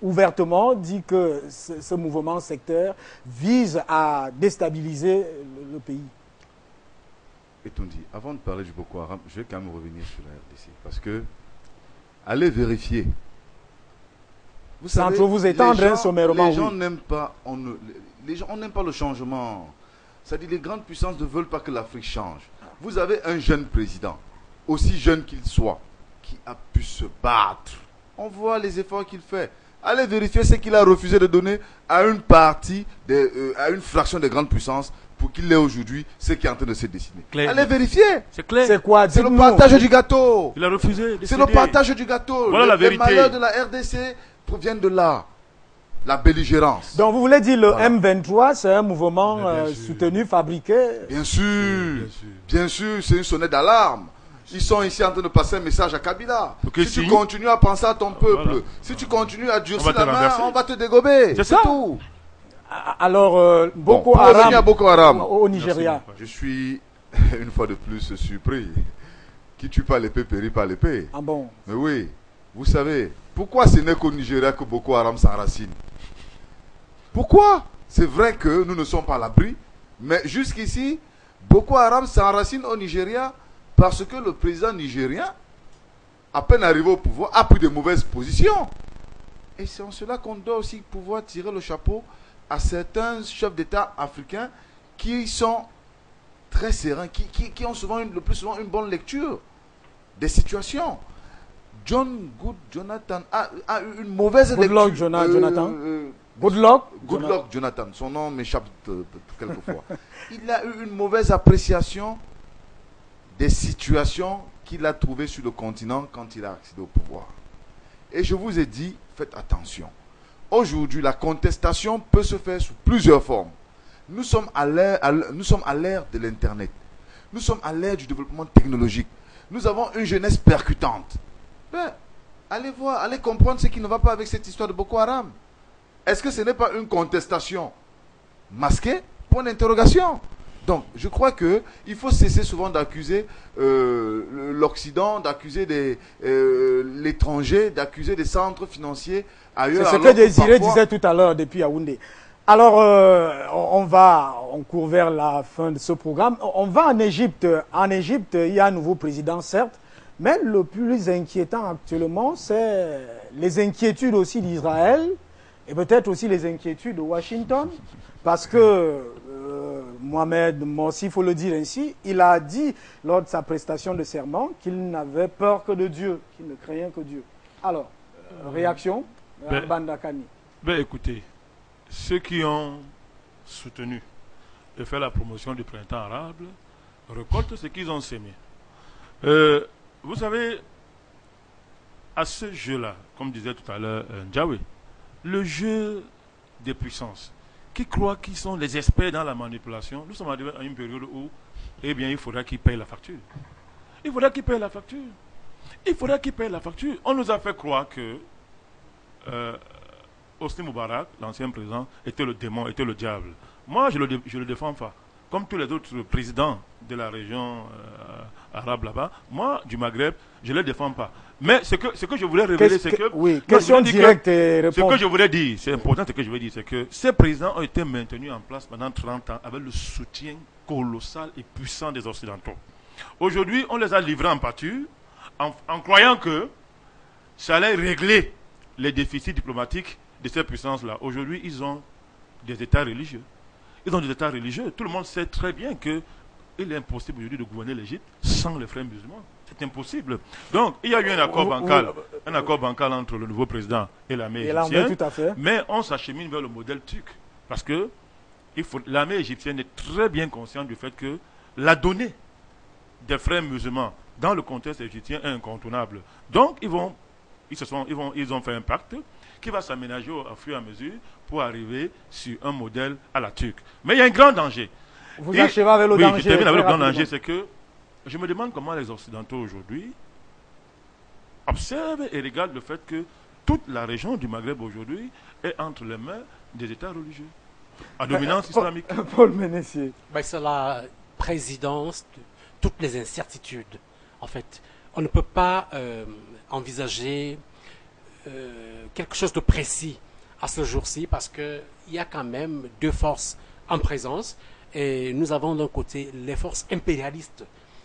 ouvertement dit que ce mouvement sectaire vise à déstabiliser le pays. Et on dit, avant de parler du Boko Haram, je vais quand même revenir sur la RDC. Parce que, allez vérifier. Vous savez, sans vous étendre sommairement. Les gens n'aiment pas, on n'aime pas le changement. C'est-à-dire les grandes puissances ne veulent pas que l'Afrique change. Vous avez un jeune président, aussi jeune qu'il soit, qui a pu se battre. On voit les efforts qu'il fait. Allez vérifier ce qu'il a refusé de donner à une partie, à une fraction des grandes puissances pour qu'il ait aujourd'hui ce qui est en train de se dessiner. Claire. Allez vérifier. C'est clair. C'est quoi? C'est le partage du gâteau. Il a refusé. C'est le partage du gâteau. Voilà la vérité. Les malheurs de la RDC proviennent de là. La belligérance. Donc vous voulez dire le M23, c'est un mouvement soutenu, fabriqué? Bien sûr. Bien sûr, c'est une sonnette d'alarme. Ils sont ici en train de passer un message à Kabila. Si tu continues à penser à ton peuple, si tu continues à durcir la main, on va te dégober. C'est tout. Alors, Boko Haram au Nigeria. Je suis une fois de plus surpris. Qui tue pas l'épée périt par l'épée. Ah bon? Mais oui, vous savez, pourquoi ce n'est qu'au Nigeria que Boko Haram s'enracine? Pourquoi? C'est vrai que nous ne sommes pas à l'abri, mais jusqu'ici, Boko Haram s'enracine au Nigeria parce que le président nigérien, à peine arrivé au pouvoir, a pris de mauvaises positions. Et c'est en cela qu'on doit aussi pouvoir tirer le chapeau à certains chefs d'État africains qui sont très sereins, qui ont souvent le plus souvent une bonne lecture des situations. Jonathan a eu une mauvaise lecture. Goodluck Jonathan, son nom m'échappe quelquefois. Il a eu une mauvaise appréciation des situations qu'il a trouvées sur le continent quand il a accédé au pouvoir. Et je vous ai dit, faites attention. Aujourd'hui, la contestation peut se faire sous plusieurs formes. Nous sommes à l'ère de l'Internet. Nous sommes à l'ère du développement technologique. Nous avons une jeunesse percutante. Allez voir, allez comprendre ce qui ne va pas avec cette histoire de Boko Haram. Est-ce que ce n'est pas une contestation masquée? Point d'interrogation. Donc, je crois qu'il faut cesser souvent d'accuser l'Occident, d'accuser l'étranger, d'accuser des centres financiers ailleurs. C'est ce que Désiré disait tout à l'heure depuis Yaoundé. Alors, on court vers la fin de ce programme. On va en Égypte. En Égypte, il y a un nouveau président, certes, mais le plus inquiétant actuellement, c'est les inquiétudes aussi d'Israël et peut-être aussi les inquiétudes de Washington, parce que Mohamed Morsi, il faut le dire ainsi, il a dit lors de sa prestation de serment qu'il n'avait peur que de Dieu, qu'il ne craignait que Dieu. Alors, réaction, Bandakani. Ben écoutez, ceux qui ont soutenu et fait la promotion du printemps arabe récoltent ce qu'ils ont sémé. Vous savez, à ce jeu-là, comme disait tout à l'heure Ndjawe, le jeu des puissances, qui croient qu'ils sont les experts dans la manipulation, nous sommes arrivés à une période où, eh bien, il faudra qu'ils payent la facture. Il faudra qu'ils payent la facture. Il faudra qu'ils payent la facture. On nous a fait croire que Hosni Moubarak, l'ancien président, était le démon, était le diable. Moi, je le défends pas. Comme tous les autres présidents de la région arabe là-bas, moi, du Maghreb, je ne les défends pas. Mais ce que je voulais révéler, c'est que... Oui, question directe et réponse. Ce que je voulais dire, c'est important ce que je veux dire, c'est que ces présidents ont été maintenus en place pendant 30 ans avec le soutien colossal et puissant des Occidentaux. Aujourd'hui, on les a livrés en pâture en croyant que ça allait régler les déficits diplomatiques de ces puissances-là. Aujourd'hui, ils ont des États religieux. Ils ont des États religieux. Tout le monde sait très bien qu'il est impossible aujourd'hui de gouverner l'Égypte sans les frères musulmans. C'est impossible. Donc, il y a eu un accord bancal entre le nouveau président et l'armée égyptienne. Tout à fait. Mais on s'achemine vers le modèle turc. Parce que l'armée égyptienne est très bien consciente du fait que la donnée des frères musulmans dans le contexte égyptien est incontournable. Donc, ils ont fait un pacte qui va s'aménager au fur et à mesure pour arriver sur un modèle à la turque. Mais il y a un grand danger. Vous achevez avec le danger. Oui, je termine avec le grand danger, c'est que je me demande comment les Occidentaux aujourd'hui observent et regardent le fait que toute la région du Maghreb aujourd'hui est entre les mains des États religieux à dominance islamique. Paul Ménessier. C'est la présidence de toutes les incertitudes. En fait, on ne peut pas envisager quelque chose de précis à ce jour-ci parce qu'il y a quand même deux forces en présence. Et nous avons d'un côté les forces impérialistes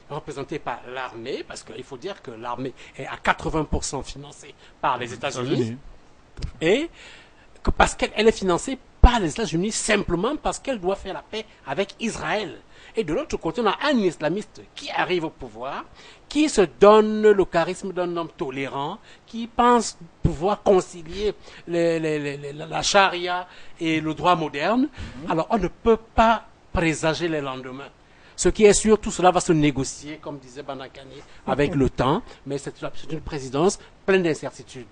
représentées par l'armée, parce qu'il faut dire que l'armée est à 80% financée par les États-Unis, et que parce qu'elle est financée par les États-Unis simplement parce qu'elle doit faire la paix avec Israël. Et de l'autre côté, on a un islamiste qui arrive au pouvoir, qui se donne le charisme d'un homme tolérant, qui pense pouvoir concilier la charia et le droit moderne. Alors, on ne peut pas présager les lendemains. Ce qui est sûr, tout cela va se négocier, comme disait Bandakani, avec le temps, mais c'est une présidence pleine d'incertitudes.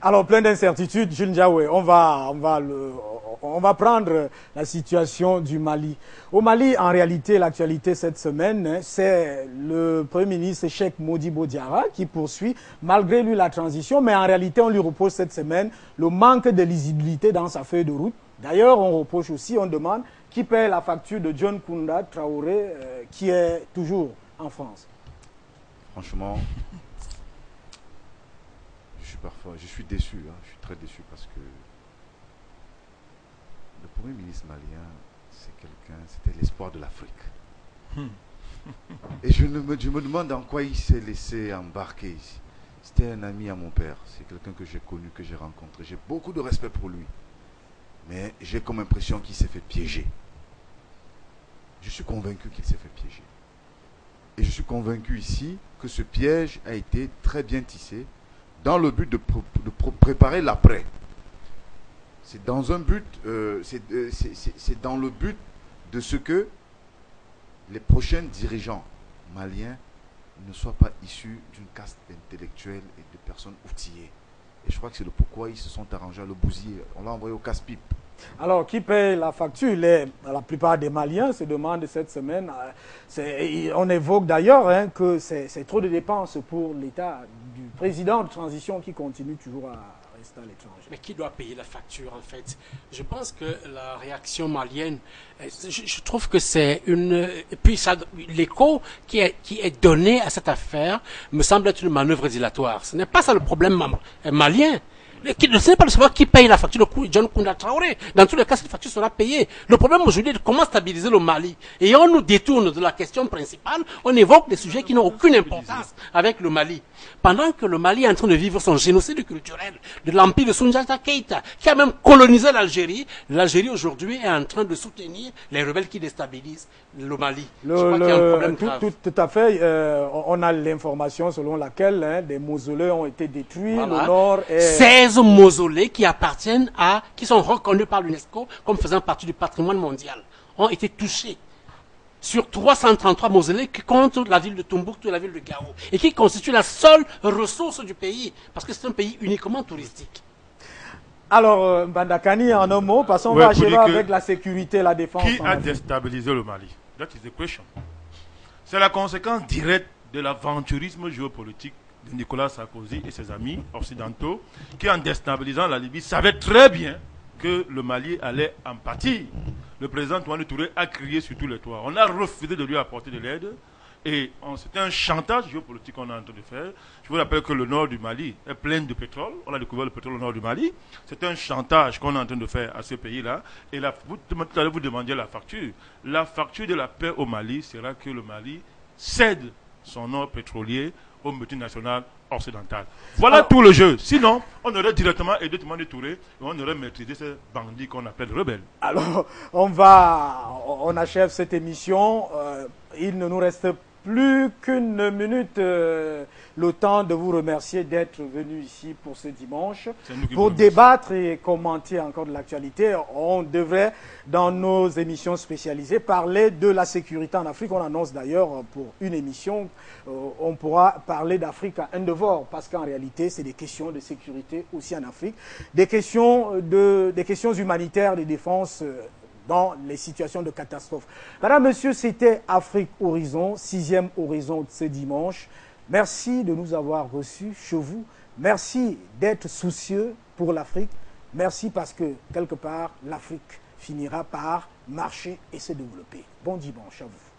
Alors, plein d'incertitudes, Jules Ndiawe, on va prendre la situation du Mali. Au Mali, en réalité, l'actualité cette semaine, c'est le Premier ministre Cheikh Modibo Diarra qui poursuit, malgré lui, la transition, mais en réalité, on lui repose cette semaine le manque de lisibilité dans sa feuille de route. D'ailleurs, on reproche aussi, on demande qui paie la facture de John Kounda Traoré, qui est toujours en France. Franchement, je suis déçu, hein, je suis très déçu parce que le Premier ministre malien, c'était l'espoir de l'Afrique. Et je me demande en quoi il s'est laissé embarquer ici. C'était un ami à mon père, c'est quelqu'un que j'ai connu, que j'ai rencontré. J'ai beaucoup de respect pour lui. Mais j'ai comme impression qu'il s'est fait piéger. Je suis convaincu qu'il s'est fait piéger. Et je suis convaincu ici que ce piège a été très bien tissé dans le but de préparer l'après. C'est dans un but, c'est dans le but de ce que les prochains dirigeants maliens ne soient pas issus d'une caste intellectuelle et de personnes outillées. Et je crois que c'est le pourquoi ils se sont arrangés à le bousiller. On l'a envoyé au casse-pipe. Alors, qui paye la facture? La plupart des Maliens se demandent cette semaine. On évoque d'ailleurs que c'est trop de dépenses pour l'État du président de transition qui continue toujours à restant à l'étranger. Mais qui doit payer la facture, en fait? Je pense que la réaction malienne, je trouve que c'est une... Et puis l'écho qui est donné à cette affaire me semble être une manœuvre dilatoire. Ce n'est pas ça le problème malien. Ce n'est pas le savoir qui paye la facture de John Kounda Traoré. Dans tous les cas, cette facture sera payée. Le problème aujourd'hui est de comment stabiliser le Mali. Et on nous détourne de la question principale, on évoque des sujets qui n'ont aucune importance avec le Mali. Pendant que le Mali est en train de vivre son génocide culturel de l'empire de Soundiata Keïta, qui a même colonisé l'Algérie, l'Algérie aujourd'hui est en train de soutenir les rebelles qui déstabilisent le Mali. Je crois qu'il y a un problème grave. Tout à fait. On a l'information selon laquelle des mausolées ont été détruits. Voilà. Le nord est... 16 mausolées qui appartiennent qui sont reconnus par l'UNESCO comme faisant partie du patrimoine mondial, ont été touchés. Sur 333 mausolées qui comptent la ville de Tombouctou et la ville de Gao, et qui constituent la seule ressource du pays, parce que c'est un pays uniquement touristique. Alors, Bandakani, en un mot, parce qu'on va achever avec la sécurité et la défense. Qui a déstabilisé le Mali? That is the question. C'est la conséquence directe de l'aventurisme géopolitique de Nicolas Sarkozy et ses amis occidentaux, qui, en déstabilisant la Libye, savaient très bien que le Mali allait en pâtir. Le président Toumani Touré a crié sur tous les toits. On a refusé de lui apporter de l'aide. Et c'était un chantage géopolitique qu'on est en train de faire. Je vous rappelle que le nord du Mali est plein de pétrole. On a découvert le pétrole au nord du Mali. C'est un chantage qu'on est en train de faire à ce pays-là. Et là, tout à l'heure, vous demandiez la facture. La facture de la paix au Mali sera que le Mali cède son or pétrolier aux multinationales occidentales. Voilà tout le jeu. Sinon, on aurait directement aidé Toumani Touré et on aurait maîtrisé ces bandits qu'on appelle rebelles. Alors, on achève cette émission. Il ne nous reste plus qu'une minute, le temps de vous remercier d'être venu ici pour ce dimanche. Pour débattre et commenter encore de l'actualité, on devrait, dans nos émissions spécialisées, parler de la sécurité en Afrique. On annonce d'ailleurs pour une émission, on pourra parler d'Afrique à Endeavour, parce qu'en réalité, c'est des questions de sécurité aussi en Afrique, des questions humanitaires, de défense dans les situations de catastrophe. Madame, Monsieur, c'était Afrique Horizon, 6e horizon de ce dimanche. Merci de nous avoir reçus chez vous. Merci d'être soucieux pour l'Afrique. Merci parce que, quelque part, l'Afrique finira par marcher et se développer. Bon dimanche à vous.